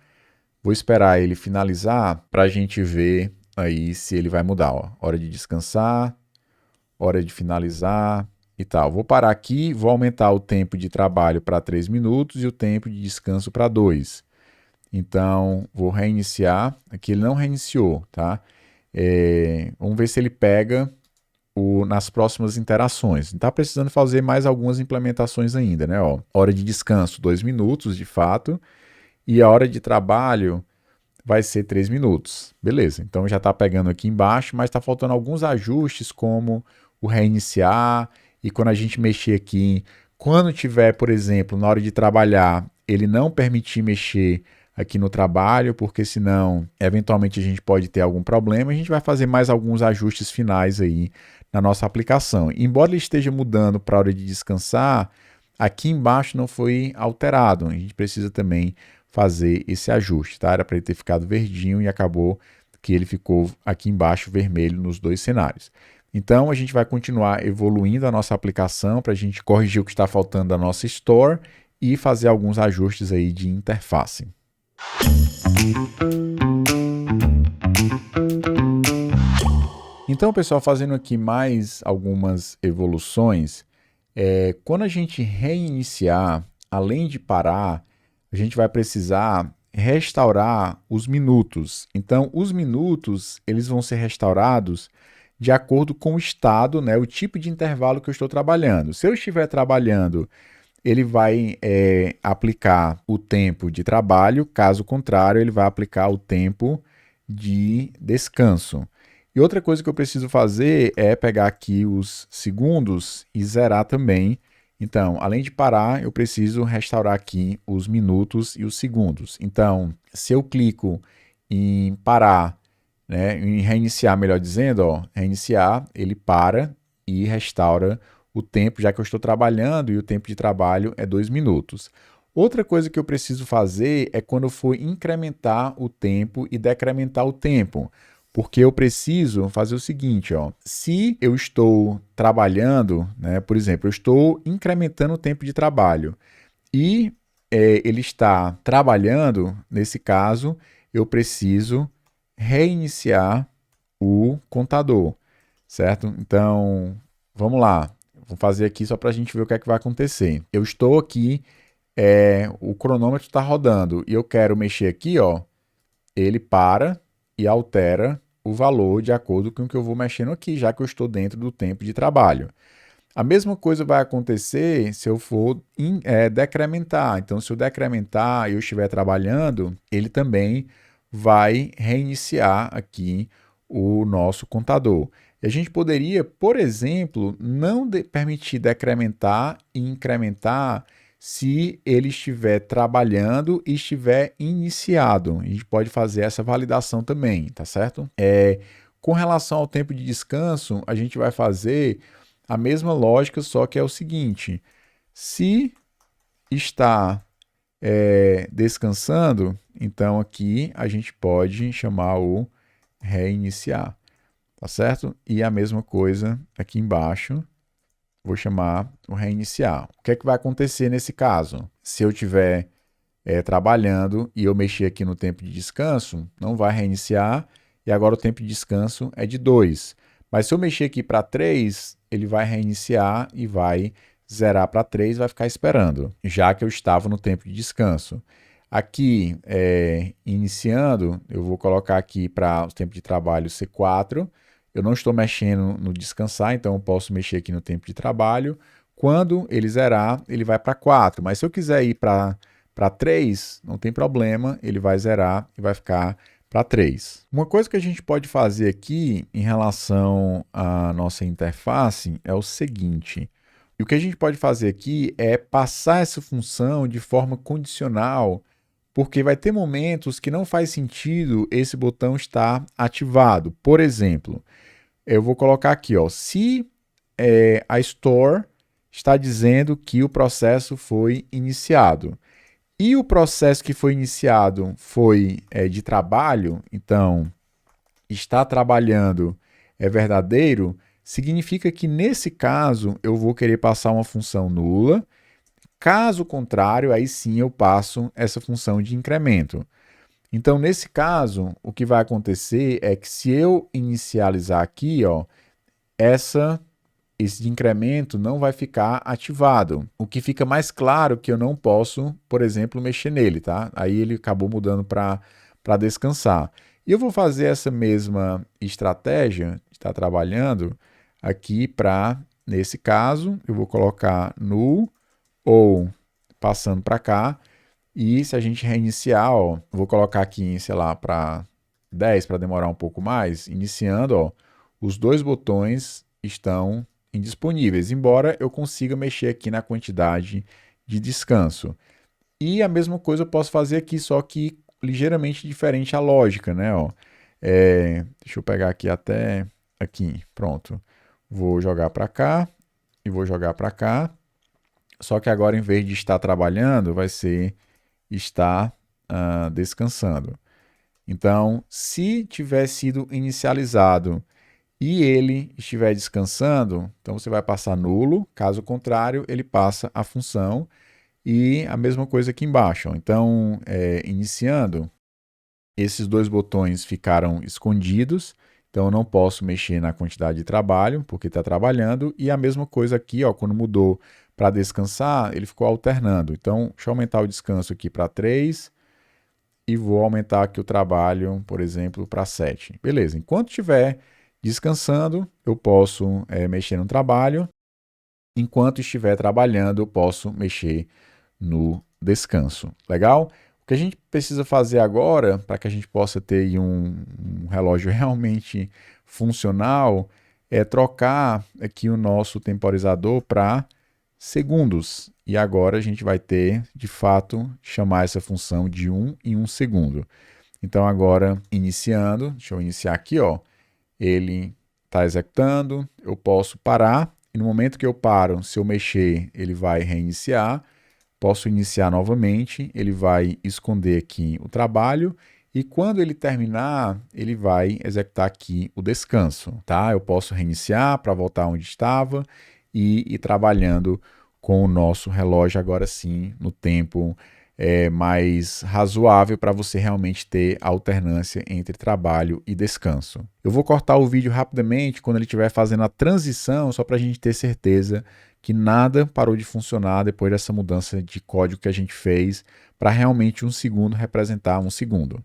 Vou esperar ele finalizar para a gente ver aí se ele vai mudar. Ó. Hora de descansar, hora de finalizar e tal. Vou parar aqui, vou aumentar o tempo de trabalho para 3 minutos e o tempo de descanso para 2. Então, vou reiniciar. Aqui ele não reiniciou, tá? Vamos ver se ele pega nas próximas interações. Está precisando fazer mais algumas implementações ainda, né? Ó, hora de descanso, 2 minutos, de fato. E a hora de trabalho vai ser 3 minutos. Beleza, então já está pegando aqui embaixo, mas está faltando alguns ajustes, como o reiniciar, e quando a gente mexer aqui, quando tiver, por exemplo, na hora de trabalhar, ele não permitir mexer aqui no trabalho, porque senão, eventualmente, a gente pode ter algum problema, a gente vai fazer mais alguns ajustes finais aí na nossa aplicação. Embora ele esteja mudando para a hora de descansar, aqui embaixo não foi alterado, a gente precisa também fazer esse ajuste, tá? Era para ele ter ficado verdinho e acabou que ele ficou aqui embaixo vermelho nos dois cenários. Então, a gente vai continuar evoluindo a nossa aplicação para a gente corrigir o que está faltando da nossa Store e fazer alguns ajustes aí de interface. Então, pessoal, fazendo aqui mais algumas evoluções, quando a gente reiniciar, além de parar, a gente vai precisar restaurar os minutos. Então, os minutos eles vão ser restaurados de acordo com o estado, né, o tipo de intervalo que eu estou trabalhando. Se eu estiver trabalhando, ele vai aplicar o tempo de trabalho, caso contrário, ele vai aplicar o tempo de descanso. E outra coisa que eu preciso fazer é pegar aqui os segundos e zerar também. Então, além de parar, eu preciso restaurar aqui os minutos e os segundos. Então, se eu clico em parar, né, em reiniciar, melhor dizendo, ó, reiniciar, ele para e restaura o tempo, já que eu estou trabalhando e o tempo de trabalho é 2 minutos. Outra coisa que eu preciso fazer é quando eu for incrementar o tempo e decrementar o tempo. Porque eu preciso fazer o seguinte, ó, se eu estou trabalhando, né, por exemplo, eu estou incrementando o tempo de trabalho e ele está trabalhando, nesse caso, eu preciso reiniciar o contador, certo? Então, vamos lá, vou fazer aqui só para a gente ver o que é que vai acontecer. Eu estou aqui, o cronômetro está rodando e eu quero mexer aqui, ó, ele para e altera o valor de acordo com o que eu vou mexendo aqui, já que eu estou dentro do tempo de trabalho. A mesma coisa vai acontecer se eu for decrementar. Então, se eu decrementar e eu estiver trabalhando, ele também vai reiniciar aqui o nosso contador. E a gente poderia, por exemplo, não permitir decrementar e incrementar se ele estiver trabalhando e estiver iniciado. A gente pode fazer essa validação também, tá certo? Com relação ao tempo de descanso, a gente vai fazer a mesma lógica, só que é o seguinte: se está descansando, então aqui a gente pode chamar o reiniciar, tá certo? E a mesma coisa aqui embaixo, vou chamar o reiniciar. O que é que vai acontecer nesse caso? Se eu estiver trabalhando e eu mexer aqui no tempo de descanso, não vai reiniciar, e agora o tempo de descanso é de 2. Mas se eu mexer aqui para 3, ele vai reiniciar e vai zerar para 3, vai ficar esperando, já que eu estava no tempo de descanso. Aqui, iniciando, eu vou colocar aqui para o tempo de trabalho ser 4, eu não estou mexendo no descansar, então eu posso mexer aqui no tempo de trabalho. Quando ele zerar, ele vai para 4. Mas se eu quiser ir para 3, não tem problema, ele vai zerar e vai ficar para 3. Uma coisa que a gente pode fazer aqui em relação à nossa interface é o seguinte. E o que a gente pode fazer aqui é passar essa função de forma condicional, porque vai ter momentos que não faz sentido esse botão estar ativado. Por exemplo, eu vou colocar aqui, ó, se a Store está dizendo que o processo foi iniciado e o processo que foi iniciado foi de trabalho, então está trabalhando é verdadeiro, significa que nesse caso eu vou querer passar uma função nula. Caso contrário, aí sim eu passo essa função de incremento. Então, nesse caso, o que vai acontecer é que se eu inicializar aqui, ó, esse incremento não vai ficar ativado. O que fica mais claro que eu não posso, por exemplo, mexer nele, tá? Aí ele acabou mudando para descansar. E eu vou fazer essa mesma estratégia, estar trabalhando aqui para, nesse caso, eu vou colocar null ou passando para cá. E se a gente reiniciar, ó, vou colocar aqui, sei lá, para 10 para demorar um pouco mais, iniciando, ó, os dois botões estão indisponíveis, embora eu consiga mexer aqui na quantidade de descanso. E a mesma coisa eu posso fazer aqui, só que ligeiramente diferente a lógica, né? Ó. Deixa eu pegar aqui até aqui, pronto. Vou jogar para cá e vou jogar para cá. Só que agora, em vez de estar trabalhando, vai ser estar descansando. Então, se tiver sido inicializado e ele estiver descansando, então você vai passar nulo, caso contrário, ele passa a função. E a mesma coisa aqui embaixo. Ó. Então, iniciando, esses dois botões ficaram escondidos, então eu não posso mexer na quantidade de trabalho, porque está trabalhando, e a mesma coisa aqui, ó, quando mudou para descansar, ele ficou alternando. Então, deixa eu aumentar o descanso aqui para 3, e vou aumentar aqui o trabalho, por exemplo, para 7. Beleza, enquanto estiver descansando, eu posso mexer no trabalho, enquanto estiver trabalhando, eu posso mexer no descanso. Legal? O que a gente precisa fazer agora, para que a gente possa ter aí um relógio realmente funcional, é trocar aqui o nosso temporizador para segundos. E agora a gente vai ter, de fato, chamar essa função de 1 em 1 segundo. Então agora, iniciando, deixa eu iniciar aqui, ó, ele está executando, eu posso parar, e no momento que eu paro, se eu mexer, ele vai reiniciar. Posso iniciar novamente, ele vai esconder aqui o trabalho e quando ele terminar, ele vai executar aqui o descanso, tá? Eu posso reiniciar para voltar onde estava e ir trabalhando com o nosso relógio agora sim no tempo mais razoável para você realmente ter a alternância entre trabalho e descanso. Eu vou cortar o vídeo rapidamente quando ele estiver fazendo a transição, só para a gente ter certeza que nada parou de funcionar depois dessa mudança de código que a gente fez para realmente 1 segundo representar 1 segundo.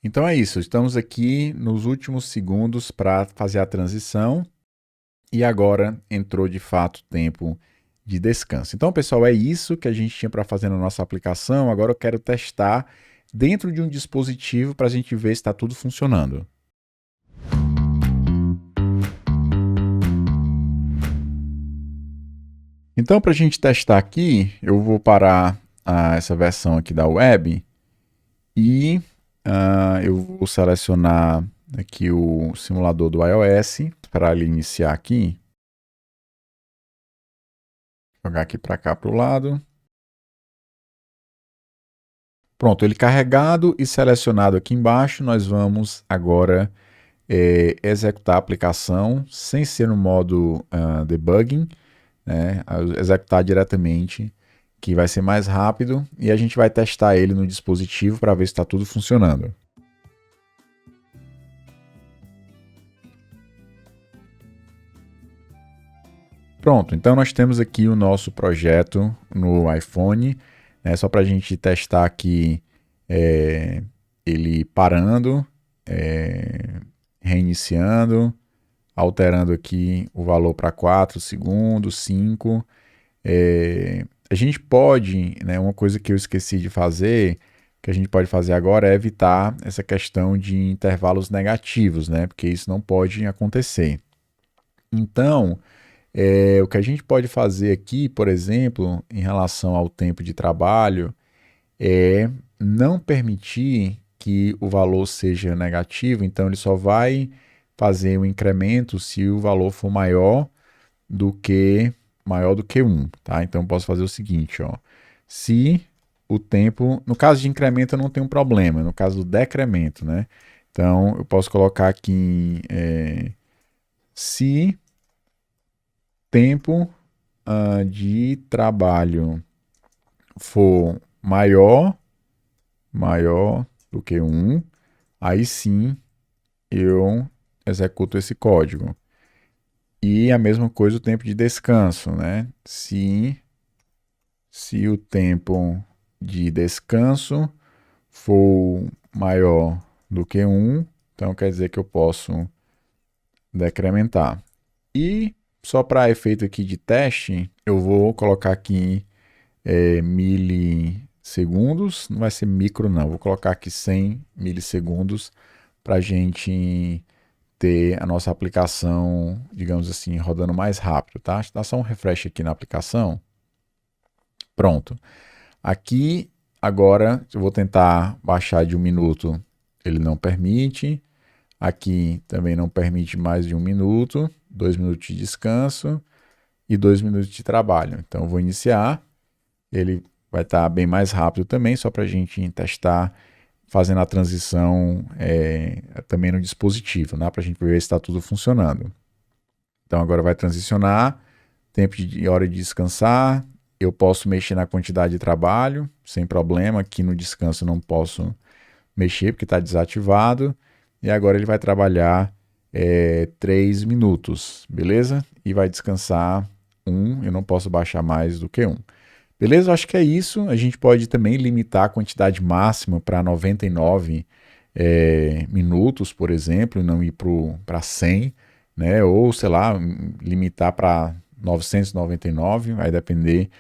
Então é isso, estamos aqui nos últimos segundos para fazer a transição e agora entrou de fato o tempo de descanso. Então, pessoal, é isso que a gente tinha para fazer na nossa aplicação. Agora eu quero testar dentro de um dispositivo para a gente ver se está tudo funcionando. Então, para a gente testar aqui, eu vou parar essa versão aqui da web e eu vou selecionar aqui o simulador do iOS para ele iniciar aqui. Jogar aqui para cá para o lado. Pronto, ele carregado e selecionado aqui embaixo, nós vamos agora executar a aplicação sem ser no modo debugging, né, executar diretamente, que vai ser mais rápido e a gente vai testar ele no dispositivo para ver se está tudo funcionando. Pronto, então nós temos aqui o nosso projeto no iPhone, né, só para a gente testar aqui ele parando, reiniciando, alterando aqui o valor para 4 segundos, 5. A gente pode, né, uma coisa que eu esqueci de fazer, que a gente pode fazer agora é evitar essa questão de intervalos negativos, né, porque isso não pode acontecer. Então, o que a gente pode fazer aqui, por exemplo, em relação ao tempo de trabalho, é não permitir que o valor seja negativo, então ele só vai fazer um incremento se o valor for maior do que 1, tá? Então eu posso fazer o seguinte, ó, se o tempo, no caso de incremento eu não tenho problema, no caso do decremento, né? Então eu posso colocar aqui se tempo de trabalho for maior do que 1, aí sim eu executo esse código. E a mesma coisa o tempo de descanso, né? Se o tempo de descanso for maior do que 1, então quer dizer que eu posso decrementar. E só para efeito aqui de teste, eu vou colocar aqui milissegundos, não vai ser micro não, vou colocar aqui 100 milissegundos para a gente ter a nossa aplicação, digamos assim, rodando mais rápido, tá? Dá só um refresh aqui na aplicação. Pronto. Aqui, agora, eu vou tentar baixar de 1 minuto, ele não permite. Aqui também não permite mais de 1 minuto, 2 minutos de descanso e 2 minutos de trabalho. Então, eu vou iniciar. Ele vai estar bem mais rápido também, só para a gente testar, fazendo a transição também no dispositivo, né, para a gente ver se está tudo funcionando. Então agora vai transicionar, tempo de hora de descansar, eu posso mexer na quantidade de trabalho, sem problema, aqui no descanso não posso mexer porque está desativado, e agora ele vai trabalhar 3 minutos, beleza? E vai descansar 1, eu não posso baixar mais do que 1. Beleza? Eu acho que é isso. A gente pode também limitar a quantidade máxima para 99 minutos, por exemplo, e não ir para 100, né? Ou, sei lá, limitar para 999, vai depender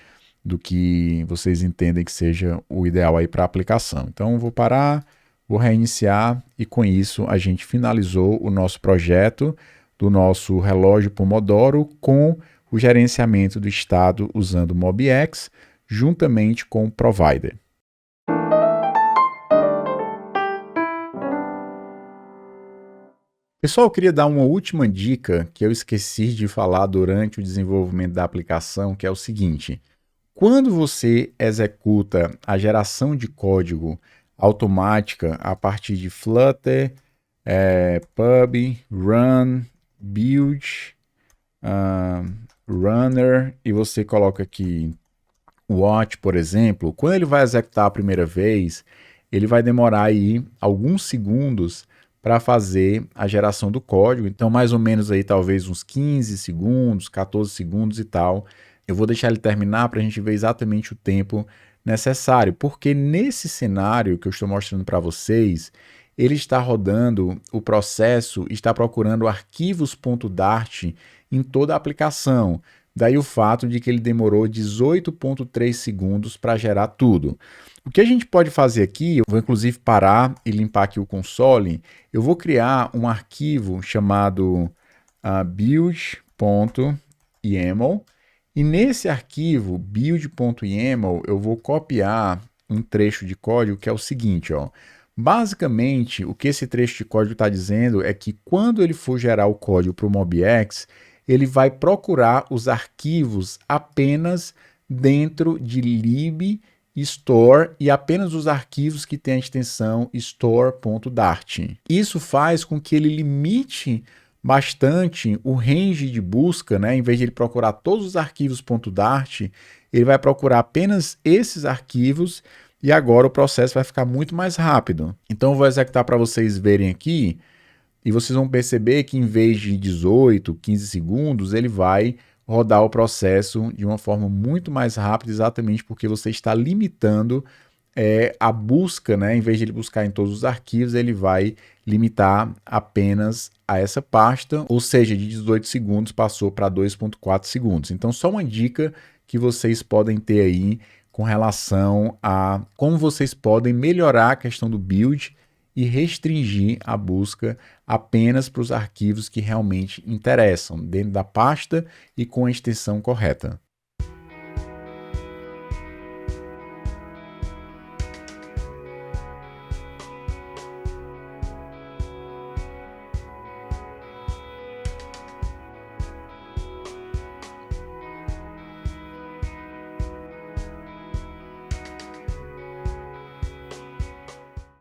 do que vocês entendem que seja o ideal aí para a aplicação. Então, vou parar, vou reiniciar e com isso a gente finalizou o nosso projeto do nosso relógio Pomodoro com o gerenciamento do estado usando o MobX, juntamente com o provider. Pessoal, eu queria dar uma última dica que eu esqueci de falar durante o desenvolvimento da aplicação, que é o seguinte: quando você executa a geração de código automática a partir de Flutter, pub, run, build, runner, e você coloca aqui watch, por exemplo, quando ele vai executar a primeira vez, ele vai demorar aí alguns segundos para fazer a geração do código, então mais ou menos aí talvez uns 15 segundos, 14 segundos e tal. Eu vou deixar ele terminar para a gente ver exatamente o tempo necessário, porque nesse cenário que eu estou mostrando para vocês, ele está rodando, o processo está procurando arquivos.dart em toda a aplicação. Daí o fato de que ele demorou 18,3 segundos para gerar tudo. O que a gente pode fazer aqui, eu vou inclusive parar e limpar aqui o console, eu vou criar um arquivo chamado build.yaml, e nesse arquivo build.yaml eu vou copiar um trecho de código que é o seguinte, ó. Basicamente, o que esse trecho de código está dizendo é que quando ele for gerar o código para o MobX, ele vai procurar os arquivos apenas dentro de lib store e apenas os arquivos que têm a extensão store.dart. Isso faz com que ele limite bastante o range de busca, né? Em vez de ele procurar todos os arquivos .dart, ele vai procurar apenas esses arquivos e agora o processo vai ficar muito mais rápido. Então eu vou executar para vocês verem aqui. E vocês vão perceber que em vez de 18, 15 segundos, ele vai rodar o processo de uma forma muito mais rápida, exatamente porque você está limitando a busca, né? Em vez de ele buscar em todos os arquivos, ele vai limitar apenas a essa pasta, ou seja, de 18 segundos passou para 2,4 segundos. Então, só uma dica que vocês podem ter aí com relação a como vocês podem melhorar a questão do build e restringir a busca apenas para os arquivos que realmente interessam, dentro da pasta e com a extensão correta.